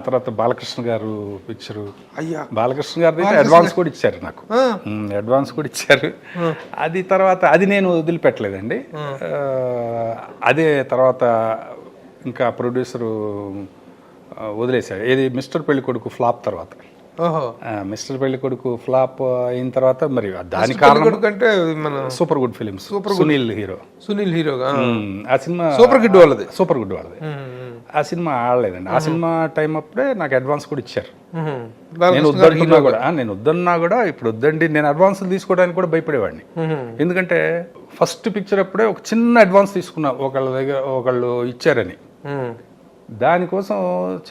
తర్వాత బాలకృష్ణ గారు పిక్చరు, బాలకృష్ణ గారు అడ్వాన్స్ కూడా ఇచ్చారు నాకు, అడ్వాన్స్ కూడా ఇచ్చారు. అది తర్వాత అది నేను వదిలిపెట్టలేదండి. అదే తర్వాత ఇంకా ప్రొడ్యూసరు వదిలేశారు. ఏది మిస్టర్ పెళ్ళికొడుకు ఫ్లాప్ తర్వాత, మిస్టర్ పెళ్ళికొడుకు ఫ్లాప్ అయిన తర్వాత మరి దాని కారణం అంటే మన సూపర్ గుడ్ ఫిలిమ్స్, సునీల్ హీరోగా ఆ సినిమా సూపర్ గుడ్ వాళ్ళది. ఆ సినిమా ఆడలేదండి. ఆ సినిమా టైం అప్పుడే నాకు అడ్వాన్స్ కూడా ఇచ్చారు. నేను వద్దన్నా కూడా ఇప్పుడు వద్దండి, నేను అడ్వాన్సులు తీసుకోవడానికి కూడా భయపడేవాడిని. ఎందుకంటే ఫస్ట్ పిక్చర్ అప్పుడే ఒక చిన్న అడ్వాన్స్ తీసుకున్నా, ఒకళ్ళు ఇచ్చారని. దానికోసం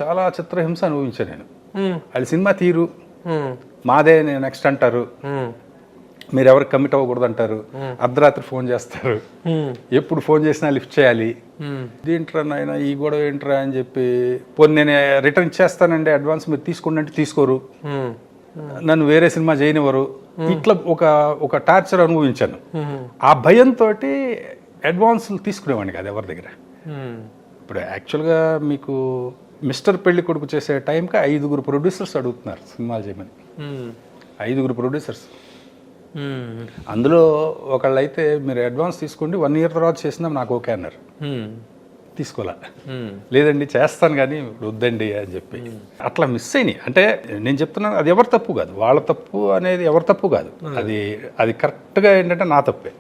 చాలా చిత్రహింస అనుభవించాను నేను. అది సినిమా తీరు మాదే నెక్స్ట్ అంటారు, మీరు ఎవరికి కమిట్ అవ్వకూడదు అంటారు, అర్ధరాత్రి ఫోన్ చేస్తారు, ఎప్పుడు ఫోన్ చేసినా లిఫ్ట్ చేయాలి. ఏంట్రా నాయన ఈ గొడవ ఏంట్రా అని చెప్పి, పోనీ నేను రిటర్న్ ఇచ్చేస్తానండి అడ్వాన్స్, మీరు తీసుకోండి అంటే తీసుకోరు, నన్ను వేరే సినిమా చేయనివ్వరు. ఇట్లా ఒక టార్చర్ అనుభవించాను. ఆ భయంతో అడ్వాన్సులు తీసుకునేవాడిని కాదు ఎవరి దగ్గర. ఇప్పుడు యాక్చువల్గా మీకు మిస్టర్ పెళ్లి కొడుకు చేసే టైంకి 5 ప్రొడ్యూసర్స్ అడుగుతున్నారు సినిమాలు చేయమని. 5 ప్రొడ్యూసర్స్. అందులో ఒకళ్ళు అయితే మీరు అడ్వాన్స్ తీసుకోండి 1 year తర్వాత చేసినా నాకు ఓకే అన్నారు. తీసుకోలే, లేదండి చేస్తాను కానీ వద్దండి అని చెప్పి అట్లా మిస్ అయినాయి. అంటే నేను చెప్తున్నాను అది ఎవరి తప్పు కాదు, వాళ్ళ తప్పు అనేది ఎవరి తప్పు కాదు, అది కరెక్ట్గా ఏంటంటే నా తప్పే.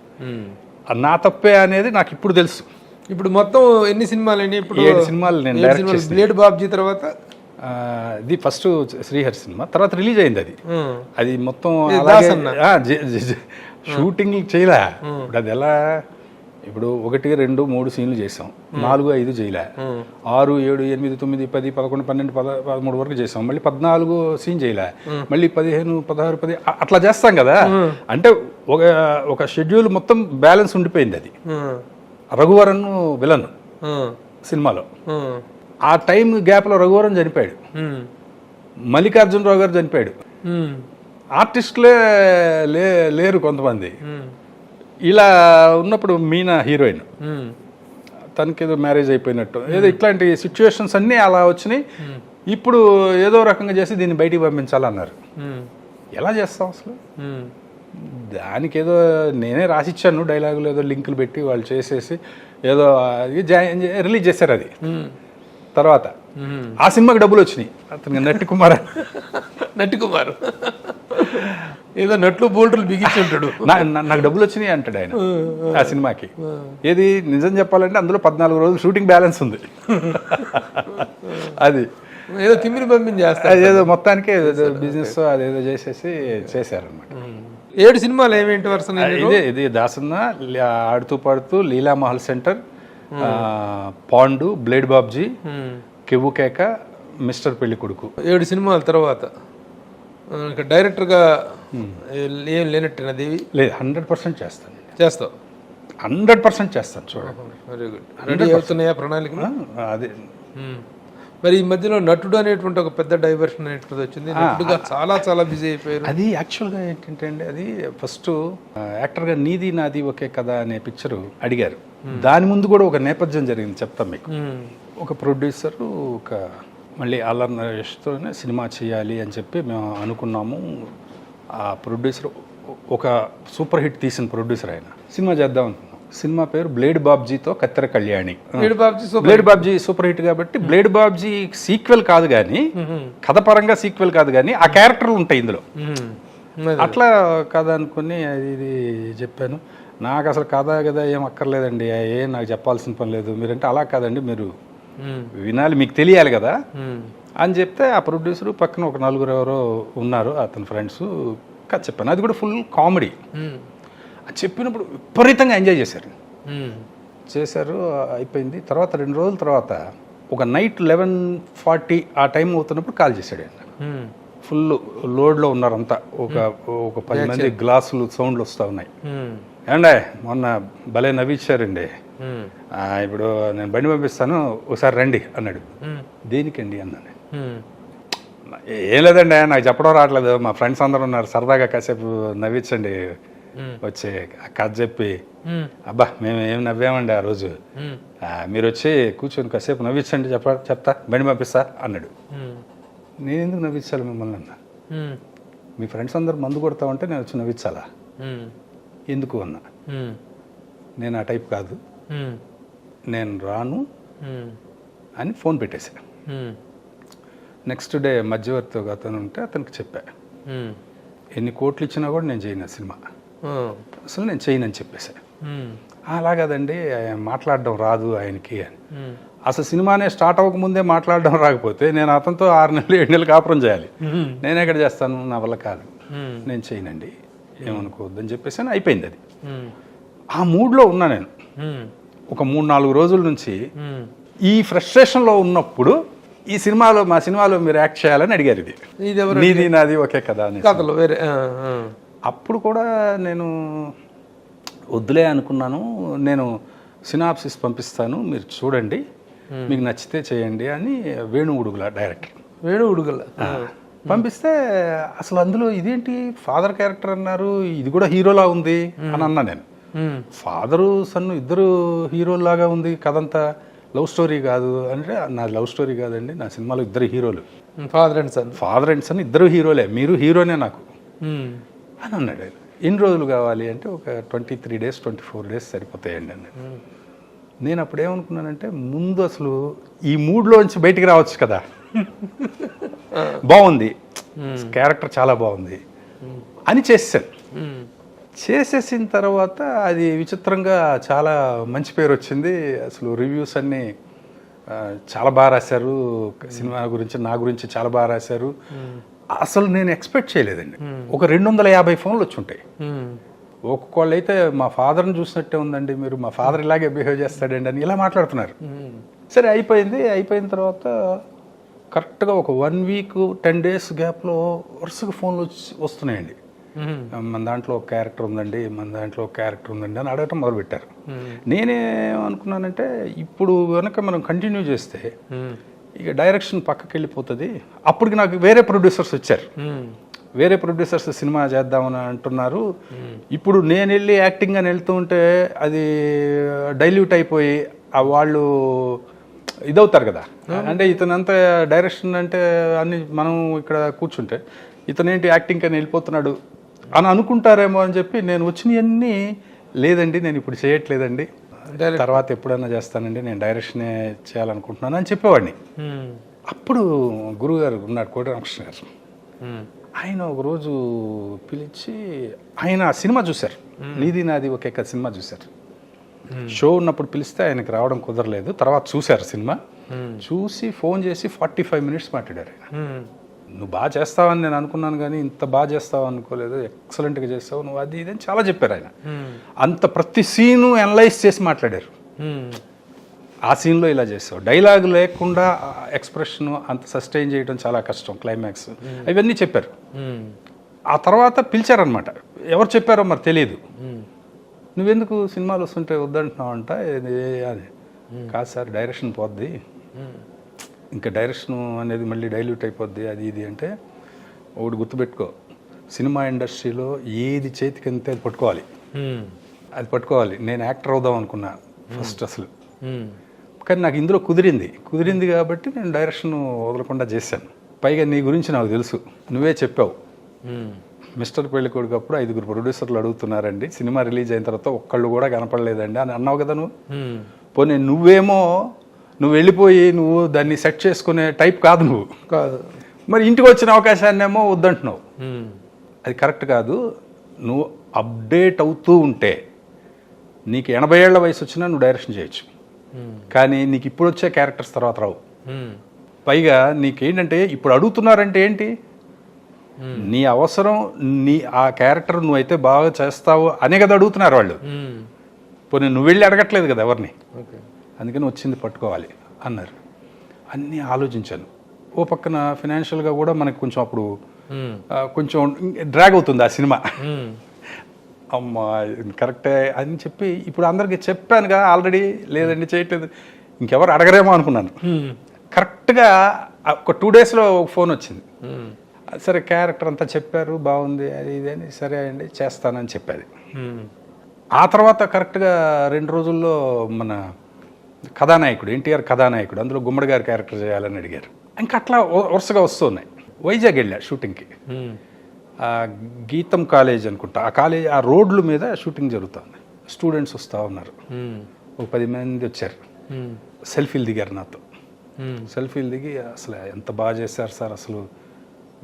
నా తప్పే అనేది నాకు ఇప్పుడు తెలుసు. ఇప్పుడు మొత్తం ఎన్ని సినిమాలు అయినాయి? ఇప్పుడు 7 సినిమాలు నేను డైరెక్ట్ చేశాను. బ్లేడ్ బాబ్జీ తర్వాత ఇది ఫస్ట్ శ్రీహరి సినిమా, తర్వాత రిలీజ్ అయింది. అది మొత్తం షూటింగ్ చేయలే. ఇప్పుడు అది ఎలా, ఇప్పుడు 1, 2, 3 సీన్లు చేసాం, 4, 5 చేయలే, 6, 7, 8, 9, 10, 11, 12, 13 వరకు చేసాం. మళ్ళీ 14 సీన్ చేయలే, మళ్ళీ 15, 16, 10 అట్లా చేస్తాం కదా. అంటే ఒక షెడ్యూల్ మొత్తం బ్యాలెన్స్ ఉండిపోయింది. అది రఘువరన్ విలన్ సినిమాలో. ఆ టైం గ్యాప్లో రఘువరన్ చనిపోయాడు, మల్లికార్జునరావు గారు చనిపోయాడు, ఆర్టిస్టులే లేరు కొంతమంది. ఇలా ఉన్నప్పుడు మీనా హీరోయిన్, తనకి ఏదో మ్యారేజ్ అయిపోయినట్టు ఏదో ఇట్లాంటి సిచ్యువేషన్స్ అన్నీ అలా వచ్చినాయి. ఇప్పుడు ఏదో రకంగా చేసి దీన్ని బయటికి పంపించాలన్నారు. ఎలా చేస్తాం అసలు? దానికి ఏదో నేనే రాసిచ్చాను డైలాగులు, ఏదో లింకులు పెట్టి వాళ్ళు చేసేసి ఏదో రిలీజ్ చేశారు. అది తర్వాత ఆ సినిమాకి డబ్బులు వచ్చినాయి. అతనికి నట్టి కుమార్ ఏదో నట్లు బోల్టులు బిగించి ఉంటాడు. నాకు డబ్బులు వచ్చినాయి అంటాడు ఆయన ఆ సినిమాకి. ఏది నిజం చెప్పాలంటే అందులో 14 రోజులు షూటింగ్ బ్యాలెన్స్ ఉంది. అది ఏదో తిమ్మిరి పంపిణీ చేస్తారు. అదేదో మొత్తానికి బిజినెస్ అదేదో చేసేసి చేశారనమాట. 7 సినిమాలు ఏమేంటి వరుస? ఇది దాసన్న, ఆడుతూ పాడుతూ, లీలా మహల్ సెంటర్, పాండు, బ్లేడ్ బాబ్జీ, కెవ్వు కేక, మిస్టర్ పెళ్లి కొడుకు. 7 సినిమాల తర్వాత డైరెక్టర్గా ఏం లేనట్టేనా దేవి? లేదు, 100% చేస్తాను. చేస్తావు? 100% చేస్తాను. చూడండి, వెరీ గుడ్. రెడీ అవుతున్నాయా ప్రణాళిక? అదే. మరి ఈ మధ్యలో నటుడు అనేటువంటి ఒక పెద్ద డైవర్షన్ అనేటువంటిది వచ్చింది. నటుడుగా చాలా చాలా బిజీ అయిపోయారు. అది యాక్చువల్గా ఏంటంటే అండి, అది ఫస్ట్ యాక్టర్గా నీది నాది ఒకే కథ అనే పిక్చరు అడిగారు. దాని ముందు కూడా ఒక నేపథ్యం జరిగింది, చెప్తాం మీకు. ఒక ప్రొడ్యూసరు మళ్ళీ అల్లరి నరేష్తోనే సినిమా చేయాలి అని చెప్పి మేము అనుకున్నాము. ఆ ప్రొడ్యూసర్ ఒక సూపర్ హిట్ తీసిన ప్రొడ్యూసర్ ఆయన. సినిమా చేద్దాం అనుకున్నాం. సినిమా పేరు బ్లేడ్ బాబ్జీతో కత్తెర Kalyani. Blade Babji super hit కాబట్టి బ్లేడ్ బాబ్జీ సీక్వెల్ కాదు కానీ, కథ పరంగా సీక్వెల్ కాదు కానీ ఆ క్యారెక్టర్లు ఉంటాయి ఇందులో. అట్లా కథ అనుకుని ఇది చెప్పాను. నాకు అసలు కథ కదా ఏం అక్కర్లేదండి, ఏం నాకు చెప్పాల్సిన పని లేదు, మీరంటే అలా కాదండి, మీరు వినాలి, మీకు తెలియాలి కదా అని చెప్తే ఆ ప్రొడ్యూసరు పక్కన ఒక 4 ఎవరో ఉన్నారు అతని ఫ్రెండ్స్. కథ చెప్పాను, అది కూడా ఫుల్ కామెడీ. చెప్పినప్పుడు విపరీతంగా ఎంజాయ్ చేశారు. అయిపోయింది. తర్వాత 2 రోజుల తర్వాత ఒక నైట్ 11:40 ఆ టైం అవుతున్నప్పుడు కాల్ చేశాడు ఆయన. ఫుల్ లోడ్లో ఉన్నారంతా, ఒక 10 మంది, గ్లాసులు సౌండ్లు వస్తూ ఉన్నాయి. ఏమండే మొన్న భలే నవ్విచ్చారండి, ఇప్పుడు నేను బండి పంపిస్తాను ఒకసారి రండి అన్నాడు. దేనికండి అన్నాను. ఏం లేదండి, నాకు చెప్పడం రావట్లేదు, మా ఫ్రెండ్స్ అందరూ ఉన్నారు, సరదాగా కాసేపు నవ్వించండి వచ్చి కథ చెప్పి. అబ్బా మేము ఏం నవ్వామండి ఆ రోజు, మీరు వచ్చి కూర్చొని కాసేపు నవ్వించండి, చెప్తా బండి పంపిస్తా అన్నాడు. నేను ఎందుకు నవ్వించాలి మిమ్మల్ని అన్నా. మీ ఫ్రెండ్స్ అందరు మందు కొడతా ఉంటే నేను వచ్చి నవ్వించాలా? ఎందుకు అన్నా. నేను ఆ టైప్ కాదు, నేను రాను అని ఫోన్ పెట్టేశా. నెక్స్ట్ డే మధ్యవర్తి ఒక అతను ఉంటే అతనికి చెప్పా, ఎన్ని కోట్లు ఇచ్చినా కూడా నేను చేయను ఆ సినిమా, అసలు నేను చేయనని చెప్పేసా. అలాగదండి, మాట్లాడడం రాదు ఆయనకి అని. అసలు సినిమానే స్టార్ట్ అవ్వకముందే మాట్లాడడం రాకపోతే నేను అతనితో 6 నెలలు 7 నెలలు కాపురం చేయాలి. నేను ఎక్కడ చేస్తాను, నా వల్ల కాదు, నేను చేయనండి, ఏమనుకోవద్దని చెప్పేసి అయిపోయింది. అది ఆ మూడ్లో ఉన్నా నేను. ఒక 3-4 రోజుల నుంచి ఈ ఫ్రస్ట్రేషన్లో ఉన్నప్పుడు ఈ సినిమాలో, మా సినిమాలో మీరు యాక్ట్ చేయాలని అడిగారు. ఇది నీది నాది ఒకే కదా అని. కథలు వేరే. అప్పుడు కూడా నేను వద్దులే అనుకున్నాను. నేను సినాప్సిస్ పంపిస్తాను, మీరు చూడండి, మీకు నచ్చితే చేయండి అని వేణు ఉడుగుల డైరెక్టర్. వేణు ఉడుగుల పంపిస్తే అసలు అందులో ఇదేంటి ఫాదర్ క్యారెక్టర్ అన్నారు, ఇది కూడా హీరోలా ఉంది అని అన్నా నేను. ఫాదరు సన్ను ఇద్దరు హీరోలాగా ఉంది, కథంతా లవ్ స్టోరీ కాదు అంటే, నా లవ్ స్టోరీ కాదండి, నా సినిమాలో 2 హీరోలు, ఫాదర్ అండ్ సన్ 2 హీరోలే, మీరు హీరోనే నాకు అని అన్నాడు. ఎన్ని రోజులు కావాలి అంటే, ఒక 23 days 24 days సరిపోతాయండి అన్నాడు. నేను అప్పుడు ఏమనుకున్నానంటే, ముందు అసలు ఈ మూడ్లోంచి బయటికి రావచ్చు కదా, బాగుంది క్యారెక్టర్ చాలా బాగుంది అని చేసాను. చేసేసిన తర్వాత అది విచిత్రంగా చాలా మంచి పేరు వచ్చింది. అసలు రివ్యూస్ అన్నీ చాలా బాగా రాశారు, సినిమా గురించి నా గురించి చాలా బాగా రాశారు. అసలు నేను ఎక్స్పెక్ట్ చేయలేదండి. ఒక 250 ఫోన్లు వచ్చి ఉంటాయి. ఒక్కొక్కళ్ళు అయితే మా ఫాదర్ని చూసినట్టే ఉందండి, మీరు మా ఫాదర్ ఇలాగే బిహేవ్ చేస్తాడండి అని ఇలా మాట్లాడుతున్నారు. సరే అయిపోయిన తర్వాత కరెక్ట్గా ఒక 1 week 10 days గ్యాప్లో వరుసగా ఫోన్లు వస్తున్నాయండి. మన దాంట్లో ఒక క్యారెక్టర్ ఉందండి, మన దాంట్లో ఒక క్యారెక్టర్ ఉందండి అని అడగటం మొదలుపెట్టారు. నేనేమనుకున్నానంటే, ఇప్పుడు కనుక మనం కంటిన్యూ చేస్తే ఇక డైరెక్షన్ పక్కకి వెళ్ళిపోతుంది. అప్పటికి నాకు వేరే ప్రొడ్యూసర్స్ వచ్చారు, వేరే ప్రొడ్యూసర్స్ సినిమా చేద్దామని అంటున్నారు. ఇప్పుడు నేను వెళ్ళి యాక్టింగ్ అని వెళ్తూ ఉంటే అది డైల్యూట్ అయిపోయి వాళ్ళు ఇదవుతారు కదా. అంటే ఇతనంతా డైరెక్షన్ అంటే అన్ని మనం ఇక్కడ కూర్చుంటే ఇతనేంటి యాక్టింగ్ అని వెళ్ళిపోతున్నాడు అని అనుకుంటారేమో అని చెప్పి నేను వచ్చినవన్నీ లేదండి, నేను ఇప్పుడు చేయట్లేదండి, తర్వాత ఎప్పుడైనా చేస్తానండి, నేను డైరెక్షనే చేయాలనుకుంటున్నాను అని చెప్పేవాడిని. అప్పుడు గురువు గారు ఉన్నాడు, కోటి రామకృష్ణ గారు, ఆయన ఒకరోజు పిలిచి ఆయన ఆ సినిమా చూశారు, నీది నాది ఒకే కథ సినిమా చూశారు. షో ఉన్నప్పుడు పిలిస్తే ఆయనకి రావడం కుదరలేదు. తర్వాత చూశారు సినిమా, చూసి ఫోన్ చేసి 45 మినిట్స్ మాట్లాడారు ఆయన. నువ్వు బాగా చేస్తావని నేను అనుకున్నాను కానీ ఇంత బాగా చేస్తావు అనుకోలేదు, ఎక్సలెంట్గా చేస్తావు నువ్వు, అది ఇది అని చాలా చెప్పారు ఆయన. అంత ప్రతి సీను అనలైజ్ చేసి మాట్లాడారు. ఆ సీన్లో ఇలా చేస్తావు, డైలాగ్ లేకుండా ఎక్స్ప్రెషన్ అంత సస్టైన్ చేయడం చాలా కష్టం, క్లైమాక్స్ ఇవన్నీ చెప్పారు. ఆ తర్వాత పిలిచారనమాట, ఎవరు చెప్పారో మరి తెలియదు. నువ్వెందుకు సినిమాలు వస్తుంటే వద్దంటున్నావు అంట, అది కాదు సార్ డైరెక్షన్ పోద్ది, ఇంకా డైరెక్షన్ అనేది మళ్ళీ డైల్యూట్ అయిపోద్ది అది ఇది అంటే, ఒకటి గుర్తుపెట్టుకో, సినిమా ఇండస్ట్రీలో ఏది చేతికి అంతే అది పట్టుకోవాలి, అది పట్టుకోవాలి. నేను యాక్టర్ అవుదాం అనుకున్నా ఫస్ట్ అసలు, కానీ నాకు ఇందులో కుదిరింది కాబట్టి నేను డైరెక్షన్ వదలకుండా చేశాను. పైగా నీ గురించి నాకు తెలుసు, నువ్వే చెప్పావు మిస్టర్ పెళ్ళికొడుకు అప్పుడు 5 ప్రొడ్యూసర్లు అడుగుతున్నారండి, సినిమా రిలీజ్ అయిన తర్వాత ఒక్కళ్ళు కూడా కనపడలేదండి అని అన్నావు కదా నువ్వు. పోనీ నువ్వు వెళ్ళిపోయి నువ్వు దాన్ని సెట్ చేసుకునే టైప్ కాదు నువ్వు, మరి ఇంటికి వచ్చిన అవకాశాన్నేమో వద్దంటున్నావు. అది కరెక్ట్ కాదు. నువ్వు అప్డేట్ అవుతూ ఉంటే నీకు 80 ఏళ్ల వయసు వచ్చినా నువ్వు డైరెక్షన్ చేయొచ్చు, కానీ నీకు ఇప్పుడు వచ్చే క్యారెక్టర్స్ తర్వాత రావు. పైగా నీకేంటంటే ఇప్పుడు అడుగుతున్నారంటే ఏంటి, నీ అవసరం, నీ ఆ క్యారెక్టర్ నువ్వైతే బాగా చేస్తావు అనే కదా అడుగుతున్నారు వాళ్ళు. పోనీ నువ్వు వెళ్ళి అడగట్లేదు కదా ఎవరిని, అందుకని వచ్చింది పట్టుకోవాలి అన్నారు. అన్నీ ఆలోచించాను. ఓ పక్కన ఫినాన్షియల్గా కూడా మనకి కొంచెం అప్పుడు కొంచెం డ్రాగ్ అవుతుంది ఆ సినిమా. అమ్మా కరెక్టే అని చెప్పి ఇప్పుడు అందరికీ చెప్పానుగా ఆల్రెడీ, లేదండి చేయట్లేదు, ఇంకెవరు అడగరేమో అనుకున్నాను. కరెక్ట్గా ఒక 2 డేస్లో ఒక ఫోన్ వచ్చింది. సరే క్యారెక్టర్ అంతా చెప్పారు, బాగుంది అది ఇది అని, సరే అండి చేస్తానని చెప్పాది. ఆ తర్వాత కరెక్ట్గా 2 రోజుల్లో మన కథానాయకుడు ఎన్టీఆర్ కథానాయకుడు, అందులో గుమ్మడి గారి క్యారెక్టర్ చేయాలని అడిగారు. ఇంకా అట్లా వరుసగా వస్తున్నాయి. వైజాగ్ వెళ్ళా షూటింగ్కి, గీతం కాలేజ్ అనుకుంటా, ఆ కాలేజ్ ఆ రోడ్ల మీద షూటింగ్ జరుగుతుంది. స్టూడెంట్స్ వస్తూ ఉన్నారు, ఒక 10 మంది వచ్చారు, సెల్ఫీలు దిగారు నాతో. సెల్ఫీలు దిగి అసలు ఎంత బాగా చేశారు సార్, అసలు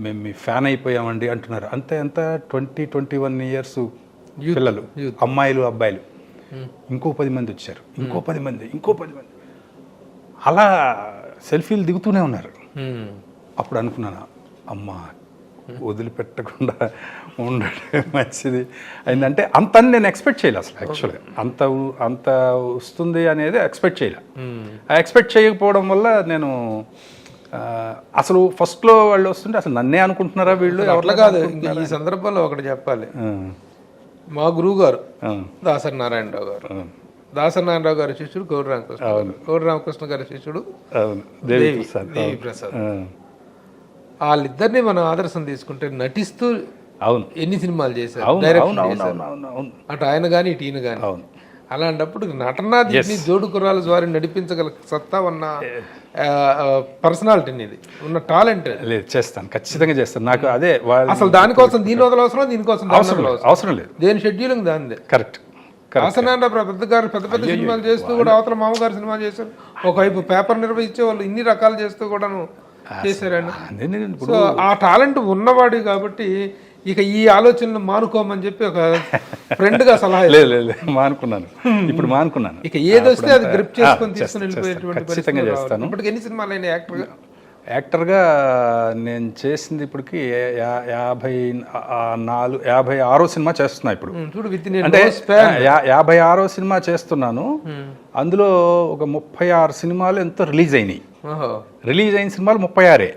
మేము మీ ఫ్యాన్ అయిపోయామండి అంటున్నారు. ఎంత 20-21 ఇయర్స్ పిల్లలు, అమ్మాయిలు అబ్బాయిలు. ఇంకో 10 మంది వచ్చారు, ఇంకో 10 మంది. అలా సెల్ఫీలు దిగుతూనే ఉన్నారు. అప్పుడు అనుకున్నాను, అమ్మా వదిలిపెట్టకుండా ఉండడం మంచిది అయిందంటే. అంత నేను ఎక్స్పెక్ట్ చేయలే అసలు, యాక్చువల్గా అంత వస్తుంది అనేది ఎక్స్పెక్ట్ చేయలే. ఎక్స్పెక్ట్ చేయకపోవడం వల్ల నేను అసలు ఫస్ట్లో వాళ్ళు వస్తుంటే అసలు నన్నే అనుకుంటున్నారా వీళ్ళు, అట్లా కాదు. ఈ సందర్భంలో ఒకటి చెప్పాలి, మా గురువు గారు దాసరి నారాయణరావు గారు, దాసరి నారాయణరావు గారి శిష్యుడు గౌరీ రామకృష్ణ, గౌరీ రామకృష్ణ గారి శిష్యుడు దేవి ప్రసాద్. వాళ్ళిద్దరిని మనం ఆదర్శం తీసుకుంటే నటిస్తూ ఎన్ని సినిమాలు చేశారు, డైరెక్షన్ చేశారు. అటు ఆయన కానీ ఇటు ఈయన కానీ. అలాంటప్పుడు నటనా దీన్ని జోడు కుర్రాల ద్వారా నడిపించగల సత్తా ఉన్న పర్సనాలిటీని, ఇది ఉన్న టాలెంట్. లేదు చేస్తాను, ఖచ్చితంగా చేస్తాను. నాకు అదే అసలు దానికోసం దీని వదల అవసరం, దీనికోసం అవసరం లేదు. దేని షెడ్యూలింగ్ దానిదే. కరెక్ట్. పెద్ద సినిమాలు చేస్తూ కూడా అవతల మామగారు సినిమా చేశారు, ఒకవైపు పేపర్ నిర్వహించే వాళ్ళు ఇన్ని రకాలు చేస్తూ కూడాను చేశారండి. సో ఆ టాలెంట్ ఉన్నవాడు కాబట్టి ఇక ఈ ఆలోచనలు మానుకోమని చెప్పి ఒక ఫ్రెండ్ గా సలహా. లేదు మానుకున్నాను, ఇప్పుడు మానుకున్నాను. ఇక ఏదొస్తే అది గ్రిప్ చేసుకొని తీసుకుని వెళ్ళిపోయేటువంటి ఖచ్చితంగా చేస్తాను. ఇప్పటికి ఎన్ని సినిమాలు అయినా యాక్టర్గా నేను చేసింది ఇప్పటికి 56వ సినిమా చేస్తున్నా ఇప్పుడు. అంటే 56వ సినిమా చేస్తున్నాను. అందులో ఒక 36 సినిమాలు ఎంతో రిలీజ్ అయినాయి. రిలీజ్ అయిన సినిమాలు 36.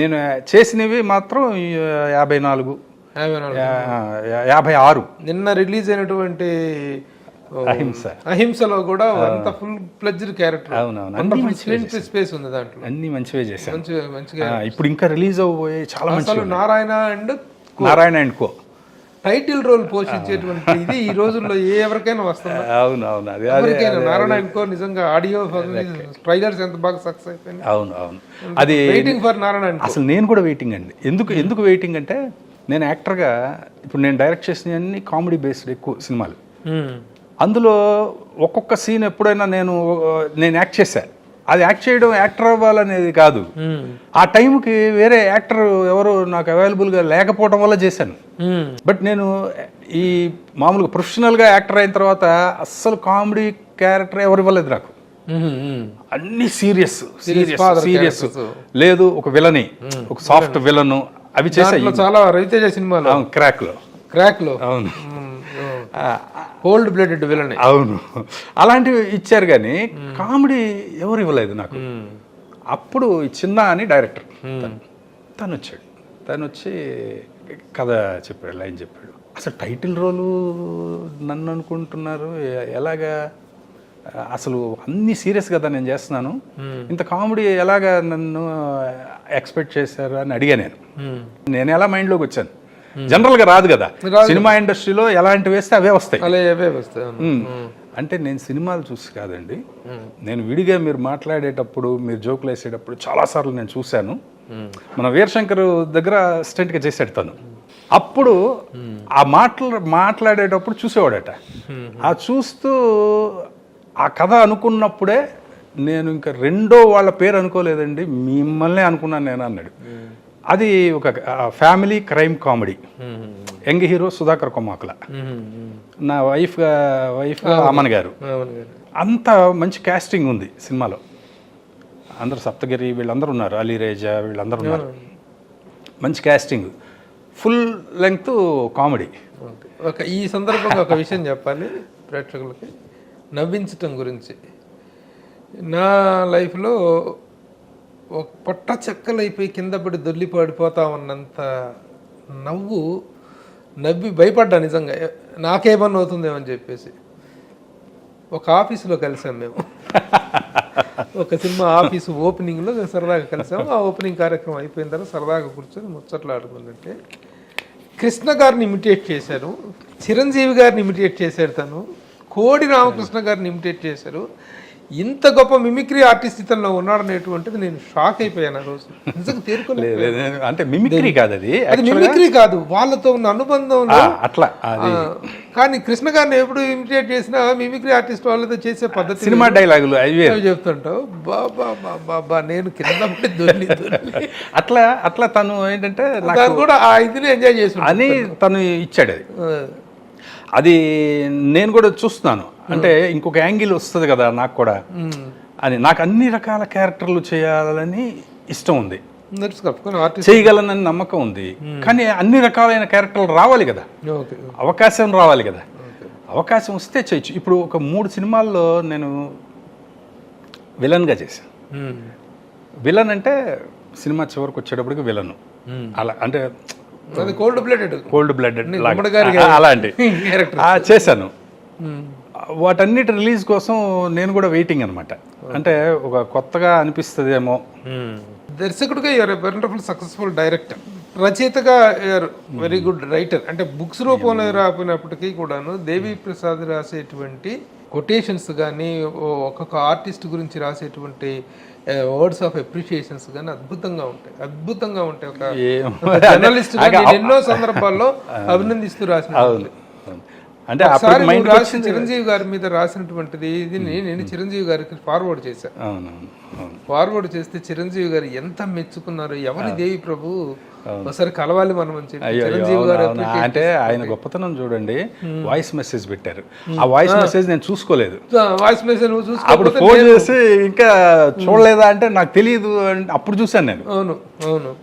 నేను చేసినవి మాత్రం 54, 56. నిన్న రిలీజ్ అయినటువంటి అహింసలో కూడా అంత ఫుల్ ప్లెడ్జ్డ్ క్యారెక్టర్. అవునవును, స్పేస్ ఉంది దాంట్లో, అన్ని మంచివే చేశాను. మంచిగా ఇప్పుడు ఇంకా రిలీజ్ అవబోయే చాలా మంచి Narayana and co title role పోషించేటువంటి ఇది ఈ రోజుల్లో ఎవరికైనా వస్తుంది. అవునవును, నారాయణ అండ్ కో నిజంగా ఆడియో ట్రైలర్స్ ఎంత బాగా సక్సెస్ అయిపోయింది. అవును, అది వెయిటింగ్ ఫర్ నారాయణ. అసలు నేను కూడా వెయిటింగ్ అండి. ఎందుకు వెయిటింగ్ అంటే, నేను యాక్టర్గా ఇప్పుడు నేను డైరెక్ట్ చేసిన అన్ని కామెడీ బేస్డ్ ఎక్కువ సినిమాలు. అందులో ఒక్కొక్క సీన్ ఎప్పుడైనా నేను యాక్ట్ చేశాను, అది యాక్ట్ చేయడం, యాక్టర్ అవ్వాలనేది కాదు. ఆ టైంకి వేరే యాక్టర్ ఎవరు నాకు అవైలబుల్గా లేకపోవడం వల్ల చేశాను. బట్ నేను ఈ మామూలుగా ప్రొఫెషనల్గా యాక్టర్ అయిన తర్వాత అస్సలు కామెడీ క్యారెక్టర్ ఎవరు ఇవ్వలేదు నాకు. అన్ని సీరియస్ లేదు, ఒక విలని, ఒక సాఫ్ట్ విలను అవి చేశాను. చాలా రవితేజ సినిమాలో క్రాక్ లో అవును కోల్డ్ బ్లడెడ్ విలని, అవును అలాంటివి ఇచ్చారు కానీ కామెడీ ఎవరు ఇవ్వలేదు నాకు. అప్పుడు చిన్న అని డైరెక్టర్ తను వచ్చాడు. తను వచ్చి కథ చెప్పాడు, లైన్ చెప్పాడు. అసలు టైటిల్ రోలు నన్ను అనుకుంటున్నారు ఎలాగా, అసలు అన్ని సీరియస్ కదా నేను చేస్తున్నాను, ఇంత కామెడీ ఎలాగా నన్ను ఎక్స్పెక్ట్ చేశారు అని అడిగా. నేను ఎలా మైండ్లోకి వచ్చాను, జనరల్గా రాదు కదా సినిమా ఇండస్ట్రీలో, ఎలాంటివి వేస్తే అవే వస్తాయి. అంటే నేను సినిమాలు చూసి కాదండి, నేను విడిగా మీరు మాట్లాడేటప్పుడు, మీరు జోకులు వేసేటప్పుడు చాలాసార్లు నేను చూశాను. మన వీరశంకర్ దగ్గర అసిస్టెంట్గా చేసాడు తను. అప్పుడు ఆ మాట్లాడేటప్పుడు చూసేవాడట. ఆ చూస్తూ ఆ కథ అనుకున్నప్పుడే నేను ఇంకా రెండో వాళ్ళ పేరు అనుకోలేదండి, మిమ్మల్ని అనుకున్నాను నేను అన్నాడు. అది ఒక family crime comedy. Young hero Sudhakar Kommakula, నా వైఫ్ అమన్ గారు. అంత మంచి కాస్టింగ్ ఉంది సినిమాలో. అందరూ సప్తగిరి వీళ్ళందరూ ఉన్నారు, అలీరేజా వీళ్ళందరూ ఉన్నారు. మంచి కాస్టింగ్, ఫుల్ లెంగ్త్ కామెడీ. ఈ సందర్భంగా ఒక విషయం చెప్పాలి ప్రేక్షకులకి, నవ్వించటం గురించి. నా లైఫ్లో ఒక పొట్ట చెక్కలైపోయి కింద పడి దొల్లి పడిపోతా ఉన్నంత నవ్వి భయపడ్డా నిజంగా, నాకేమన్నా అవుతుందేమని చెప్పేసి. ఒక ఆఫీసులో కలిసాం మేము, ఒక సినిమా ఆఫీసు ఓపెనింగ్లో సరదాగా కలిసాము. ఆ ఓపెనింగ్ కార్యక్రమం అయిపోయిన తర్వాత సరదాగా కూర్చొని ముచ్చట్లు ఆడుకుందంటే కృష్ణ గారిని ఇమిటేట్ చేశారు, చిరంజీవి గారిని ఇమిటేట్ చేశారు, తను కోడి రామకృష్ణ గారిని ఇమిటేట్ చేశారు. ఇంత గొప్ప మిమిక్రీ ఆర్టిస్ట్ ఇతనిలో ఉన్నాడనేటువంటిది నేను షాక్ అయిపోయాను ఆ రోజు. నిజంగా తేరుకోలేదు. అంటే మిమిక్రీ కాదు, అది మిమిక్రీ కాదు, వాళ్ళతో ఉన్న అనుబంధంలో అట్లా. కానీ కృష్ణ గారిని ఎప్పుడు ఇమిటేట్ చేసినా మిమిక్రీ ఆర్టిస్ట్ వాళ్ళతో చేసే పద్ధతి, సినిమా డైలాగులు అవి చెప్తుంటావు. బాబా నేను కింద పడి దొల్లి అట్లా తను ఏంటంటే కూడా ఆ ఇదిని ఎంజాయ్ చేసి అని తను ఇచ్చాడు. అది నేను కూడా చూస్తున్నాను. అంటే ఇంకొక యాంగిల్ వస్తుంది కదా నాకు కూడా అని. నాకు అన్ని రకాల క్యారెక్టర్లు చేయాలని ఇష్టం ఉంది, చేయగలనని నమ్మకం ఉంది. కానీ అన్ని రకాలైన క్యారెక్టర్లు రావాలి కదా, అవకాశం రావాలి కదా. అవకాశం వస్తే చేయొచ్చు. ఇప్పుడు ఒక 3 సినిమాల్లో నేను విలన్గా చేశాను. విలన్ అంటే సినిమా చివరికి వచ్చేటప్పటికి విలను, అలా అంటే కోల్డ్ బ్లడెడ్ అలాంటి చేశాను. వాటన్నిటి రిలీజ్ కోసం నేను కూడా వెయిటింగ్ అనమాట. అంటే ఒక కొత్తగా అనిపిస్తుందేమో. దర్శకుడిగా you're a wonderful successful director, రచయితగా యూఆర్ వెరీ గుడ్ రైటర్. అంటే బుక్స్ రూపంలో రాపినప్పటికీ కూడాను దేవి ప్రసాద్ రాసేటువంటి కొటేషన్స్ కానీ, ఒక్కొక్క ఆర్టిస్ట్ గురించి రాసేటువంటి వర్డ్స్ ఆఫ్ అప్రిషియేషన్స్ కానీ అద్భుతంగా ఉంటాయి. ఒక జర్నలిస్ట్ ఎన్నో సందర్భాల్లో అభినందిస్తూ రాసిన. అంటే చిరంజీవి గారి మీద రాసినటువంటిది ఇది నేను చిరంజీవి గారికి ఫార్వర్డ్ చేశాను. ఫార్వర్డ్ చేస్తే చిరంజీవి గారు ఎంత మెచ్చుకున్నారు. ఎవరి దేవి ప్రభు ఒకసారి కలవాలి మనం అని చెప్పి చిరంజీవి గారు. అంటే ఆయన గొప్పతనం చూడండి, వాయిస్ మెసేజ్ పెట్టారు. ఆ వాయిస్ మెసేజ్ నేను చూసుకోలేదు. వాయిస్ మెసేజ్ అప్పుడు ఫోన్ చేసి ఇంకా చూడలేదా అంటే నాకు తెలియదు, అప్పుడు చూసాను నేను. అవును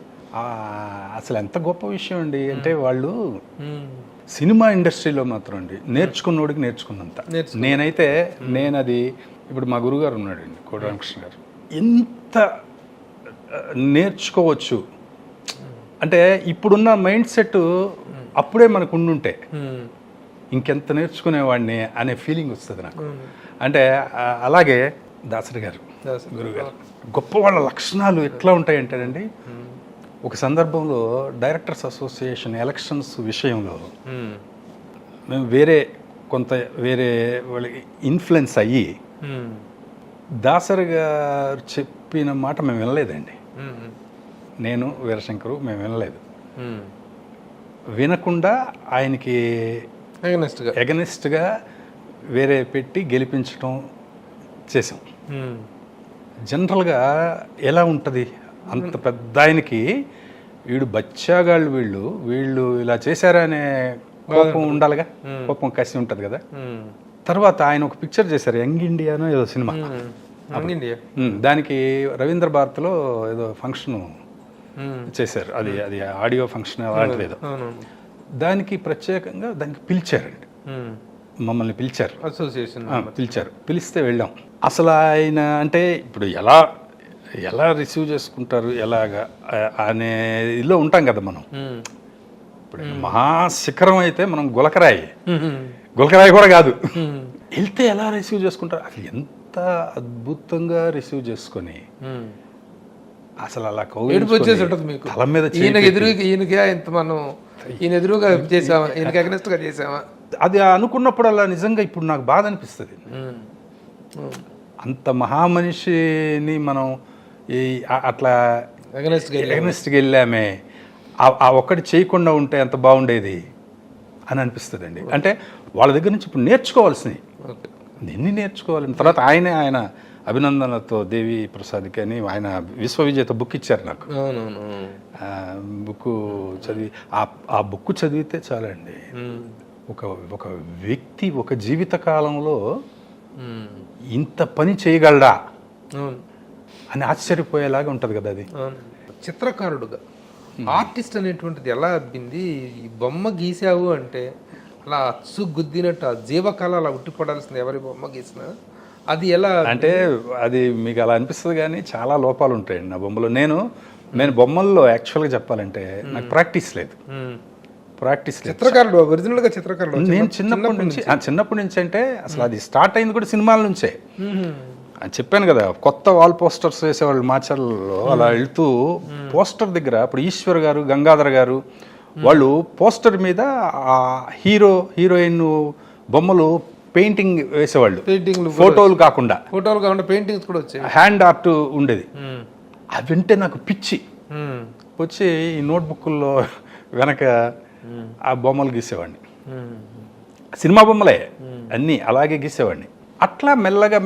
అసలు ఎంత గొప్ప విషయం అండి. అంటే వాళ్ళు సినిమా ఇండస్ట్రీలో మాత్రం అండి నేర్చుకున్నోడికి నేర్చుకున్నంత. నేను అది ఇప్పుడు మా గురుగారు ఉన్నాడండి, కోడి రామకృష్ణ గారు. ఎంత నేర్చుకోవచ్చు అంటే ఇప్పుడున్న మైండ్ సెట్ అప్పుడే మనకు ఉండుంటే ఇంకెంత నేర్చుకునేవాడిని అనే ఫీలింగ్ వస్తుంది నాకు. అంటే అలాగే దాసరి గారు, గురుగారు, గొప్ప వాళ్ళ లక్షణాలు ఎట్లా ఉంటాయంటేనండి, ఒక సందర్భంలో డైరెక్టర్స్ అసోసియేషన్ ఎలక్షన్స్ విషయంలో మేము వేరే వాళ్ళకి ఇన్ఫ్లుయెన్స్ అయ్యి దాసరి గారు చెప్పిన మాట మేము వినలేదండి. నేను వీరశంకరు మేము వినలేదు. వినకుండా ఆయనకి ఎగనిస్ట్గా వేరే పెట్టి గెలిపించడం చేసాం. జనరల్గా ఎలా ఉంటుంది అంత పెద్ద ఆయనకి వీడు బచ్చాగాళ్ళు వీళ్ళు ఇలా చేశారా అనే కోపం ఉండాలిగా, కోపం కసి ఉంటుంది కదా. తర్వాత ఆయన ఒక పిక్చర్ చేశారు, యంగ్ ఇండియానో ఏదో సినిమా, దానికి రవీంద్ర భారతిలో ఏదో ఫంక్షన్ చేశారు, అది ఆడియో ఫంక్షన్ అలాంటిది ఏదో. దానికి ప్రత్యేకంగా దానికి పిలిచారండి, మమ్మల్ని పిలిచారు, అసోసియేషన్ పిలిచారు. పిలిస్తే వెళ్ళాం. అసలు ఆయన అంటే ఇప్పుడు ఎలా రిసీవ్ చేసుకుంటారు ఎలాగా అనే ఇదిలో ఉంటాం కదా మనం. ఇప్పుడు మహాశిఖరం అయితే మనం గులకరాయి కూడా కాదు, వెళ్తే ఎలా రిసీవ్ చేసుకుంటారు, అసలు ఎంత అద్భుతంగా రిసీవ్ చేసుకొని అసలు అలా తల మీద చేసామా అది అనుకున్నప్పుడు అలా నిజంగా ఇప్పుడు నాకు బాధ అనిపిస్తుంది. అంత మహామనిషిని మనం అట్లా ఎగనెస్ట్కి వెళ్ళామే, ఆ ఒక్కటి చేయకుండా ఉంటే ఎంత బాగుండేది అని అనిపిస్తుంది అండి. అంటే వాళ్ళ దగ్గర నుంచి ఇప్పుడు నేర్చుకోవాల్సినవి ఎన్ని నేర్చుకోవాలి. తర్వాత ఆయన అభినందనలతో దేవి ప్రసాద్కి అని ఆయన విశ్వవిజేత బుక్ ఇచ్చారు నాకు. బుక్ చదివి ఆ బుక్ చదివితే చాలండి, ఒక వ్యక్తి ఒక జీవిత కాలంలో ఇంత పని చేయగలడా అని ఆశ్చర్యపోయేలాగా ఉంటుంది కదా అది. చిత్రకారుడుగా ఆర్టిస్ట్ అనేటువంటిది ఎలా అబ్బింది? ఈ బొమ్మ గీసావు అంటే అలా అచ్చు గుద్దినట్టు ఆ జీవకళ అలా ఉట్టిపడాల్సింది, ఎవరి బొమ్మ గీసినా అది ఎలా అంటే అది మీకు అలా అనిపిస్తుంది, కానీ చాలా లోపాలు ఉంటాయండి నా బొమ్మలో. నేను బొమ్మల్లో యాక్చువల్గా చెప్పాలంటే నాకు ప్రాక్టీస్ లేదు. చిత్రకారుడు ఒరిజినల్ గా చిత్రకారుడు నేను చిన్నప్పటి నుంచి అంటే అసలు అది స్టార్ట్ అయింది కూడా సినిమాల నుంచే. చెప్పాను కదా, కొత్త వాల్ పోస్టర్స్ వేసేవాళ్ళు మాచర్లలో. అలా వెళ్తూ పోస్టర్ దగ్గర ఇప్పుడు ఈశ్వర్ గారు, గంగాధర్ గారు వాళ్ళు పోస్టర్ మీద ఆ హీరోయిన్ బొమ్మలు పెయింటింగ్ వేసేవాళ్ళు, ఫోటోలు కాకుండా పెయింటింగ్స్ కూడా వచ్చాయి, హ్యాండ్ ఆర్ట్ ఉండేది. అది వింటే నాకు పిచ్చి వచ్చి ఈ నోట్బుక్ల్లో వెనక ఆ బొమ్మలు గీసేవాడిని. సినిమా బొమ్మలే అన్నీ అలాగే గీసేవాడిని. అట్లా మెల్లగా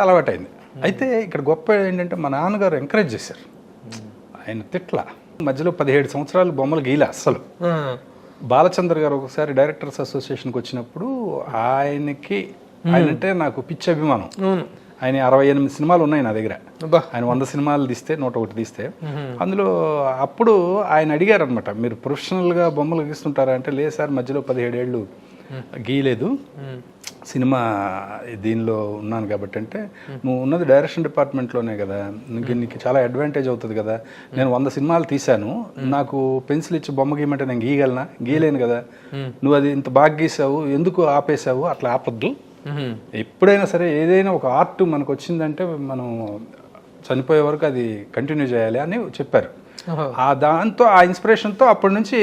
అలవాటైంది. అయితే ఇక్కడ గొప్ప ఏంటంటే మా నాన్నగారు ఎంకరేజ్ చేశారు. ఆయన తిట్ల మధ్యలో 17 సంవత్సరాలు బొమ్మలు గీలే అస్సలు. బాలచంద్ర గారు ఒకసారి డైరెక్టర్స్ అసోసియేషన్కి వచ్చినప్పుడు ఆయనంటే నాకు పిచ్చి అభిమానం. ఆయన 68 సినిమాలు ఉన్నాయి నా దగ్గర. ఆయన 100 సినిమాలు తీస్తే 101 తీస్తే అందులో అప్పుడు ఆయన అడిగారు అనమాట, మీరు ప్రొఫెషనల్గా బొమ్మలు గీస్తుంటారా అంటే, లేదు సార్ మధ్యలో 17 ఏళ్ళు గీయలేదు, సినిమా దీనిలో ఉన్నాను కాబట్టి. అంటే నువ్వు ఉన్నది డైరెక్షన్ డిపార్ట్మెంట్లోనే కదా, నీకు చాలా అడ్వాంటేజ్ అవుతుంది కదా. నేను 100 సినిమాలు తీశాను, నాకు పెన్సిల్ ఇచ్చి బొమ్మ గీయమంటే నేను గీయలేను కదా. నువ్వు అది ఇంత బాగా గీసావు, ఎందుకు ఆపేసావు? అట్లా ఆపొద్దు. ఎప్పుడైనా సరే ఏదైనా ఒక ఆర్ట్ మనకు వచ్చిందంటే మనం చనిపోయే వరకు అది కంటిన్యూ చేయాలి అని చెప్పారు. దాంతో ఆ ఇన్స్పిరేషన్తో అప్పటి నుంచి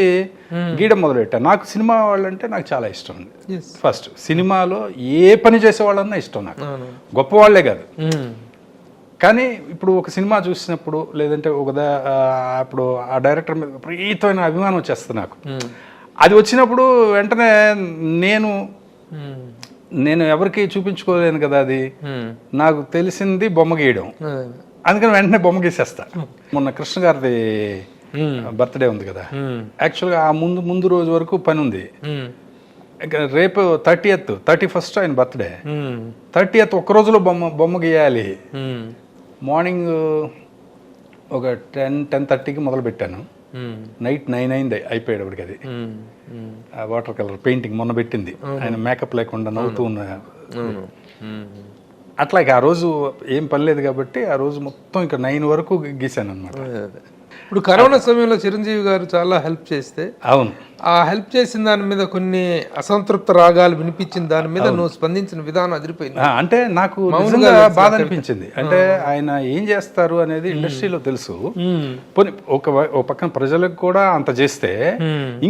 గీయడం మొదలుపెట్టాను. నాకు సినిమా వాళ్ళంటే నాకు చాలా ఇష్టం ఉంది. ఫస్ట్ సినిమాలో ఏ పని చేసేవాళ్ళన్నా ఇష్టం నాకు, గొప్పవాళ్లే కాదు. కానీ ఇప్పుడు ఒక సినిమా చూసినప్పుడు లేదంటే ఇప్పుడు ఆ డైరెక్టర్ మీద విపరీతమైన అభిమానం వచ్చేస్తుంది నాకు. అది వచ్చినప్పుడు వెంటనే నేను ఎవరికి చూపించుకోలేను కదా, అది నాకు తెలిసింది బొమ్మ గీయడం. అందుకని వెంటనే బొమ్మ గీసేస్తా. మొన్న కృష్ణ గారిది బర్త్డే ఉంది కదా, యాక్చువల్గా ఆ ముందు రోజు వరకు పని ఉంది. రేపు 31st ఆయన బర్త్డే. 30th ఒక్క రోజులో బొమ్మ గీయాలి. మార్నింగ్ ఒక 10-10:30కి మొదలు పెట్టాను, నైట్ 9 అయింది అయిపోయేటప్పటికి. అది వాటర్ కలర్ పెయింటింగ్ మొన్న పెట్టింది, ఆయన మేకప్ లేకుండా నవ్వుతూ ఉన్న. అట్లాగే ఆ రోజు ఏం పని లేదు కాబట్టి ఆ రోజు మొత్తం ఇంకా 9 వరకు గీసాను అనమాట. ఇప్పుడు కరోనా సమయంలో చిరంజీవి గారు చాలా హెల్ప్ చేస్తే, అవును, ఆ హెల్ప్ చేసిన దాని మీద కొన్ని అసంతృప్త రాగాలు వినిపించిన దాని మీద నువ్వు స్పందించిన విధానం అదిరిపోయింది. అంటే నాకు నిజంగా బాధ అనిపించింది. అంటే ఆయన ఏం చేస్తారు అనేది ఇండస్ట్రీలో తెలుసు. ఒక పక్కన ప్రజలకు కూడా అంత చేస్తే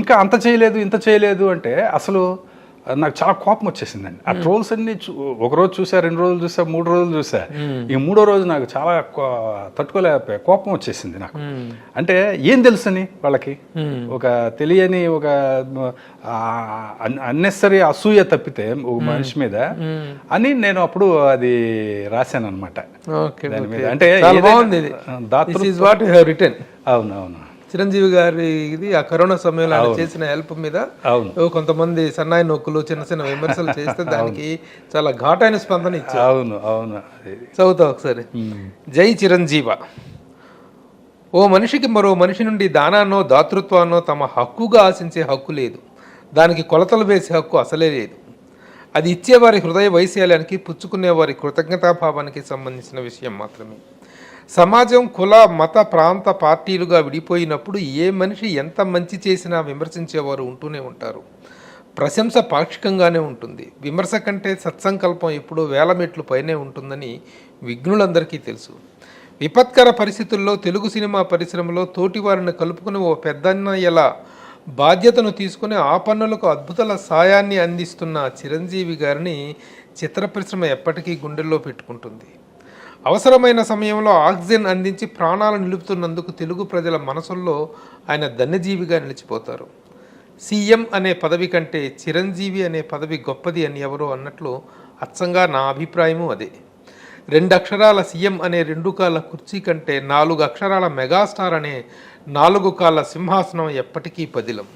ఇంకా అంత చేయలేదు ఇంత చేయలేదు అంటే అసలు నాకు చాలా కోపం వచ్చేసిందండి. ఆ ట్రోల్స్ అన్ని ఒకరోజు చూసా, 2 రోజులు చూసా, 3 రోజులు చూసా. ఈ 3వ రోజు నాకు చాలా తట్టుకోలేకపోయా, కోపం వచ్చేసింది నాకు. అంటే ఏం తెలుసని వాళ్ళకి, ఒక తెలియని ఒక అన్నెసరీ అసూయ తప్పితే ఒక మనిషి మీద అని నేను అప్పుడు అది రాశాను అనమాట. దాని మీద అంటే అవునవును. చిరంజీవి గారి ఇది ఆ కరోనా సమయంలో ఆయన చేసిన హెల్ప్ మీద కొంతమంది సన్నాయి నొక్కులు చిన్న చిన్న విమర్శలు చేస్తే దానికి చాలా ఘాటైన స్పందన ఇచ్చారు. అవును అవును. చదువుతా ఒకసారి. జై చిరంజీవ. ఓ మనిషికి మరో మనిషి నుండి దానాన్నో దాతృత్వాన్నో తమ హక్కుగా ఆశించే హక్కు లేదు. దానికి కొలతలు వేసే హక్కు అసలే లేదు. అది ఇచ్చేవారి హృదయ వైశాల్యానికి, పుచ్చుకునేవారి కృతజ్ఞతాభావానికి సంబంధించిన విషయం మాత్రమే. సమాజం కుల మత ప్రాంత పార్టీలుగా విడిపోయినప్పుడు ఏ మనిషి ఎంత మంచి చేసినా విమర్శించేవారు ఉంటూనే ఉంటారు. ప్రశంస పాక్షికంగానే ఉంటుంది. విమర్శ కంటే సత్సంకల్పం ఎప్పుడూ 1000 మెట్లు పైనే ఉంటుందని విఘ్నులందరికీ తెలుసు. విపత్కర పరిస్థితుల్లో తెలుగు సినిమా పరిశ్రమలో తోటివారిని కలుపుకుని ఓ పెద్దన్న ఎలా బాధ్యతను తీసుకుని ఆ పన్నులకు అద్భుతాల సాయాన్ని అందిస్తున్న చిరంజీవి గారిని చిత్ర పరిశ్రమ ఎప్పటికీ గుండెల్లో పెట్టుకుంటుంది. అవసరమైన సమయంలో ఆక్సిజన్ అందించి ప్రాణాలు నిలుపుతున్నందుకు తెలుగు ప్రజల మనసుల్లో ఆయన ధన్యజీవిగా నిలిచిపోతారు. సీఎం అనే పదవి కంటే చిరంజీవి అనే పదవి గొప్పది అని ఎవరో అన్నట్లు అచ్చంగా నా అభిప్రాయము అదే. 2 అక్షరాల సీఎం అనే 2 కాళ్ళ కుర్చీ కంటే 4 అక్షరాల మెగాస్టార్ అనే 4 కాళ్ళ సింహాసనం ఎప్పటికీ పదిలం.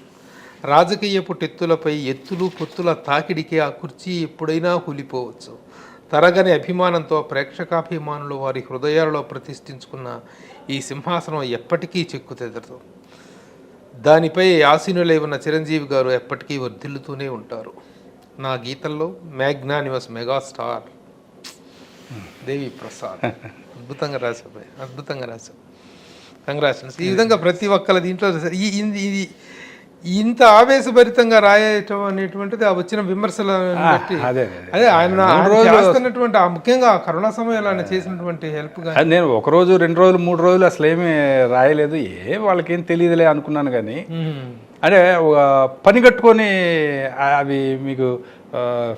రాజకీయపు టెత్తులపై ఎత్తులు పొత్తుల తాకిడికి ఆ కుర్చీ ఎప్పుడైనా కూలిపోవచ్చు. తరగని అభిమానంతో ప్రేక్షకాభిమానులు వారి హృదయాలలో ప్రతిష్ఠించుకున్న ఈ సింహాసనం ఎప్పటికీ చెక్కుతెదరదు. దానిపై ఆసీనులై ఉన్న చిరంజీవి గారు ఎప్పటికీ వర్ధిల్లుతూనే ఉంటారు. నా గీతల్లో మ్యాగ్నానిమస్ మెగాస్టార్ దేవి ప్రసాద్. అద్భుతంగా రాశారు, అద్భుతంగా రాశారు. కంగ్రాచులేషన్స్. ఈ విధంగా ప్రతి ఒక్కరి దీంట్లో ఇది ఇంత ఆవేశభరితంగా రాయటం అనేటువంటిది ఆ వచ్చిన విమర్శల బట్టి అదే ఆయన చేస్తున్నటువంటి ముఖ్యంగా కరోనా సమయంలో ఆయన చేసినటువంటి హెల్ప్. నేను 1 రోజు 2 రోజులు 3 రోజులు అసలు ఏమీ రాయలేదు, వాళ్ళకేం తెలియదులే అనుకున్నాను. కానీ అంటే ఒక పని కట్టుకొని అవి మీకు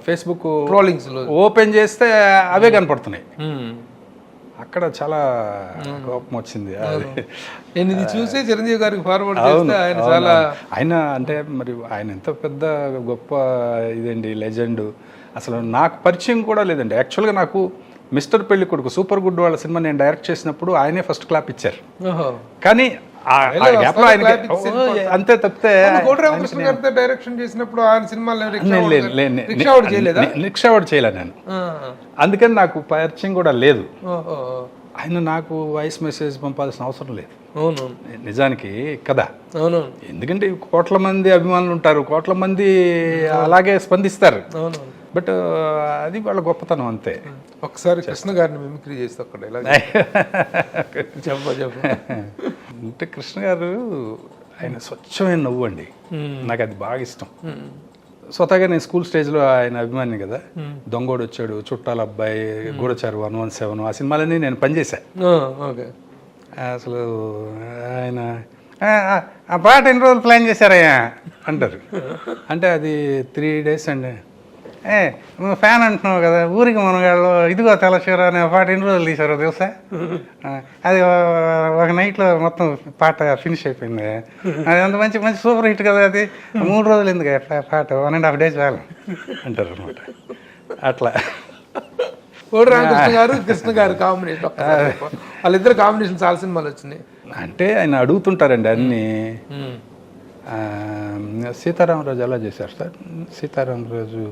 ఫేస్బుక్ ట్రోలింగ్స్ ఓపెన్ చేస్తే అవే కనపడుతున్నాయి. అక్కడ చాలా కోపం వచ్చింది. నేను ఇది చూసి చిరంజీవి గారికి ఫార్వర్డ్ చేస్తే ఆయన చాలా ఆయన అంటే మరి ఆయన ఎంత పెద్ద గొప్ప ఇదండి, లెజెండ్. అసలు నాకు పరిచయం కూడా లేదండి. యాక్చువల్గా నాకు మిస్టర్ పెళ్లి కొడుకు సూపర్ గుడ్ వాళ్ళ సినిమా నేను డైరెక్ట్ చేసినప్పుడు ఆయనే ఫస్ట్ క్లాప్ ఇచ్చారు. కానీ అంతే తప్పితే కోటరామకృష్ణ గారితో డైరెక్షన్ చేసినప్పుడు ఆయన సినిమాలో రిక్షా వాడు చేయలే నేను, అందుకని నాకు పరిచయం కూడా లేదు. ఆయన నాకు వాయిస్ మెసేజ్ పంపాల్సిన అవసరం లేదు నిజానికి కదా. ఎందుకంటే కోట్ల మంది అభిమానులు ఉంటారు, కోట్ల మంది అలాగే స్పందిస్తారు. బట్ అది వాళ్ళ గొప్పతనం అంతే. ఒకసారి కృష్ణ గారిని మిమిక్రీ చేస్తే అక్కడ అంటే కృష్ణ గారు ఆయన స్వచ్ఛమైన నవ్వు అండి, నాకు అది బాగా ఇష్టం. స్వతహాగా నేను స్కూల్ స్టేజ్లో ఆయన అభిమాని కదా. దొంగోడు వచ్చాడు, చుట్టాల అబ్బాయి, గూఢచారు 117 ఆ సినిమాలన్నీ నేను పనిచేశాను. అసలు ఆయన ఆ పాట ఎన్ని రోజులు ప్లాన్ చేశారయ్యా అంటారు. అంటే అది 3 days అండి. నువ్వు ఫ్యాన్ అంటున్నావు కదా, ఊరికి మనగాళ్ళు ఇదిగో తెలచీర అనే పాట ఎన్ని రోజులు తీశారో తెలుసా? అది ఒక నైట్లో మొత్తం పాట ఫినిష్ అయిపోయింది. అది అంత మంచి మంచి సూపర్ హిట్ కదా, అది 3 రోజులు ఎందుకు పాట 1.5 days చాలు అంటారు అనమాట. అట్లా కోటరామకృష్ణ గారు కృష్ణ గారు కాంబినేషన్, వాళ్ళిద్దరు కాంబినేషన్ చాలా సినిమాలు వచ్చినాయి. అంటే ఆయన అడుగుతుంటారండి అన్నీ. సీతారామరాజు ఎలా చేశారు సార్? సీతారామరాజు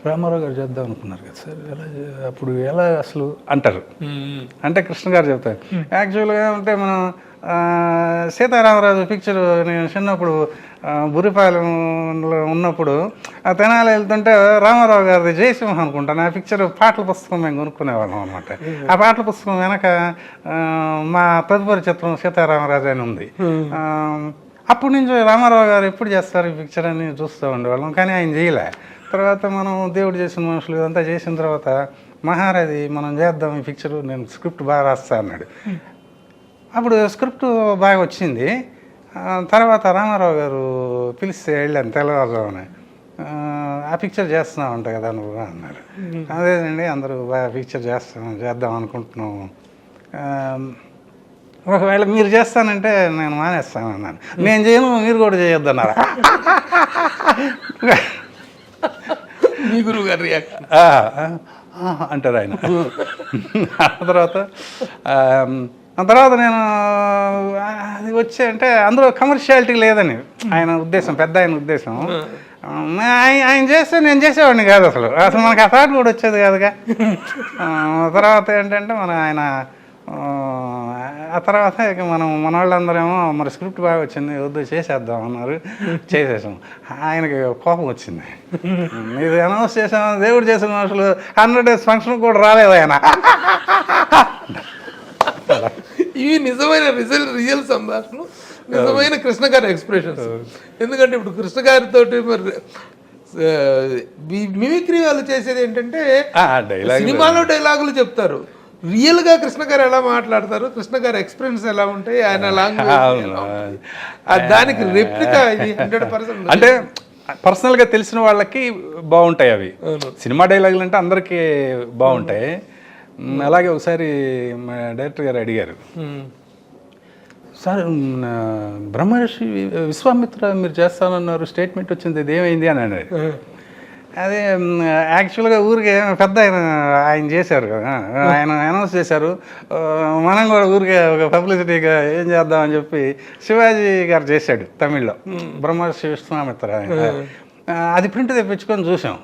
రామారావు గారు చేద్దాం అనుకున్నారు కదా సార్, అప్పుడు ఎలా అసలు అంటారు. అంటే కృష్ణ గారు చెప్తారు, యాక్చువల్గా అంటే మనం సీతారామరాజు పిక్చర్ నేను చిన్నప్పుడు బురిపాలెంలో ఉన్నప్పుడు ఆ తెనాలి వెళ్తుంటే రామారావు గారిది జయసింహ అనుకుంటాను, ఆ పిక్చర్ పాటల పుస్తకం మేము కొనుక్కునేవాళ్ళం అనమాట. ఆ పాటల పుస్తకం వెనక మా తదుపరి చిత్రం సీతారామరాజు అని ఉంది. అప్పటి నుంచి రామారావు గారు ఎప్పుడు చేస్తారు ఈ పిక్చర్ అని చూస్తూ ఉండేవాళ్ళం, కానీ ఆయన చేయలే. తర్వాత మనం దేవుడు చేసిన మనుషులు ఇదంతా చేసిన తర్వాత మహారాజి మనం చేద్దాం ఈ పిక్చరు, నేను స్క్రిప్ట్ బాగా రాస్తా అన్నాడు. అప్పుడు స్క్రిప్ట్ బాగా వచ్చింది. తర్వాత రామారావు గారు పిలిస్తే వెళ్ళాను తెల్లవారుజామున. ఆ పిక్చర్ చేస్తున్నావు అంట కదా నువ్వు అన్నారు. అదేనండి అందరూ పిక్చర్ చేద్దాం అనుకుంటున్నాము, ఒకవేళ మీరు చేస్తానంటే నేను మానేస్తాను అన్నాను. నేను చేయను, మీరు కూడా చేయొద్దన్నారా? మీ గురువు గారు రియాక్షన్ అంటారు ఆయన. ఆ తర్వాత నేను అది వచ్చి అంటే అందులో కమర్షియాలిటీ లేదని ఆయన ఉద్దేశం, పెద్ద ఆయన ఉద్దేశం. ఆయన చేస్తే నేను చేసేవాడిని కాదు, అసలు మనకు ఆ థాట్ కూడా వచ్చేది కాదుగా. తర్వాత ఏంటంటే ఆయన ఆ తర్వాత ఇక మన వాళ్ళందరేమో మరి స్క్రిప్ట్ బాగా వచ్చింది, వద్దు చేసేద్దాం అన్నారు, చేసేసాం. ఆయనకి కోపం వచ్చింది, ఇది అనౌన్స్ చేసాం, దేవుడు చేసిన మనుషులు 100 days ఫంక్షన్ కూడా రాలేదు ఆయన. ఇవి నిజమైన రియల్ సంభాషణ, నిజమైన కృష్ణ గారి ఎక్స్ప్రెషన్స్. ఎందుకంటే ఇప్పుడు కృష్ణ గారితో మరి మిమిక్రీ వాళ్ళు చేసేది ఏంటంటే సినిమాలో డైలాగులు చెప్తారు, రియల్ గా కృష్ణ గారు ఎలా మాట్లాడతారు, కృష్ణ గారి ఎక్స్పీరియన్స్ ఎలా ఉంటాయి, ఆయన లాంగ్వేజ్ దానికి రెప్లికా ఇది 100%. అంటే పర్సనల్గా తెలిసిన వాళ్ళకి బాగుంటాయి అవి. సినిమా డైలాగులు అంటే అందరికీ బాగుంటాయి. అలాగే ఒకసారి మా డైరెక్టర్ గారు అడిగారు, సార్ బ్రహ్మర్షి విశ్వామిత్ర మీరు చేస్తానన్నారు, స్టేట్మెంట్ వచ్చింది, ఇది ఏమైంది అని అన్నారు. అదే యాక్చువల్గా ఊరికి పెద్ద ఆయన చేశారు కదా, ఆయన అనౌన్స్ చేశారు, మనం కూడా ఊరికే ఒక పబ్లిసిటీగా ఏం చేద్దామని చెప్పి శివాజీ గారు చేశాడు తమిళ్లో బ్రహ్మర్షి విశ్వామిత్ర. అది ప్రింట్ తెప్పించుకొని చూసాం,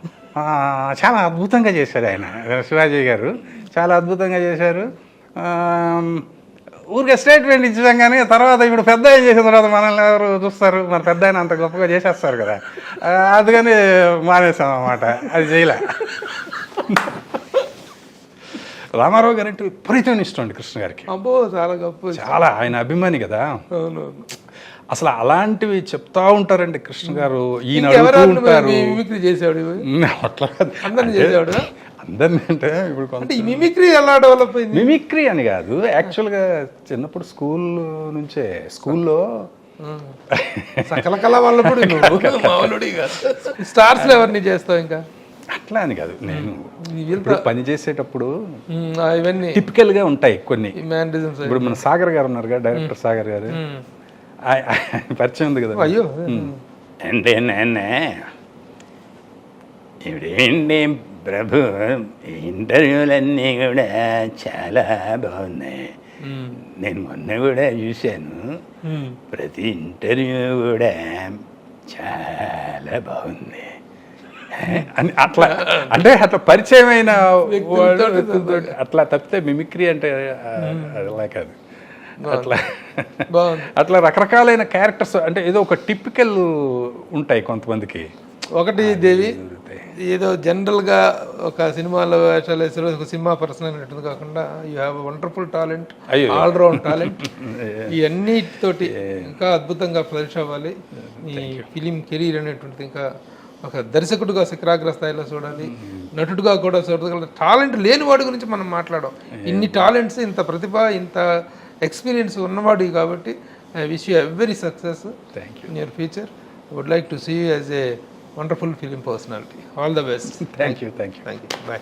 చాలా అద్భుతంగా చేశారు ఆయన, శివాజీ గారు చాలా అద్భుతంగా చేశారు. ఊరికే స్టేట్మెంట్ ఇచ్చాం కానీ తర్వాత ఇప్పుడు పెద్ద ఆయన చేసిన తర్వాత మనల్ని ఎవరు చూస్తారు, మరి పెద్ద ఆయన అంత గొప్పగా చేసేస్తారు కదా, అందుకని మానేసాం అన్నమాట, అది చేయలే. రామారావు గారు అంటే విపరీతమైన ఇష్టం అండి కృష్ణ గారికి. అబ్బో చాలా గొప్ప, చాలా ఆయన అభిమాని కదా. అసలు అలాంటివి చెప్తా ఉంటారండి కృష్ణ గారు. ఈయన మిమిక్రీ చేసాడు అట్లా అందరిని చేసాడు. అందరినీ అంటే ఇప్పుడు ఈ మిమిక్రీ ఎలా డెవలప్ అయింది? మిమిక్రీ అని కాదు, యాక్చువల్గా చిన్నప్పుడు స్కూల్లో సకల కళ వల్ల స్టార్స్ ఎవరిని చేస్తావు ఇంకా అట్లా అని కాదు. నేను పని చేసేటప్పుడు ఇవన్నీ టిపికల్గా ఉంటాయి కొన్ని. ఇప్పుడు మన సాగర్ గారు ఉన్నారు కదా, డైరెక్టర్ సాగర్ గారు, పరిచయం ఉంది కదా. అయ్యో అంటే నేనే ఇవిడేంటి ప్రభు, ఇంటర్వ్యూలన్నీ కూడా చాలా బాగున్నాయి, నేను మొన్న కూడా చూశాను, ప్రతి ఇంటర్వ్యూ కూడా చాలా బాగుంది అని అట్లా అంటే అట్లా పరిచయమైన అట్లా తప్పితే మిమిక్రీ అంటే అలా కాదు. అట్లా రకరకాలైన క్యారెక్టర్స్ అంటే ఏదో ఒక టిపికల్ ఉంటాయి కొంతమందికి. ఒకటి దేవి ఏదో జనరల్గా ఒక సినిమాలో వేషాలు వేసే ఒక సినిమా పర్సన్ అనేటువంటి కాకుండా you have wonderful talent, all round talent. ఇవన్నిటితోటి ఇంకా అద్భుతంగా ఫ్లరిష్ అవ్వాలి. ఈ ఫిలిం కెరీర్ అనేటువంటిది ఇంకా ఒక దర్శకుడిగా శిఖరాగ్ర స్థాయిలో చూడాలి, నటుడుగా కూడా చూడగల టాలెంట్ లేని వాడి గురించి మనం మాట్లాడాం. ఇన్ని టాలెంట్స్, ఇంత ప్రతిభ, ఇంత ఎక్స్పీరియన్స్ ఉన్నవాడు కాబట్టి I wish you every success in your future. Would like to see you as a wonderful film personality. All the best. Thank you. Bye.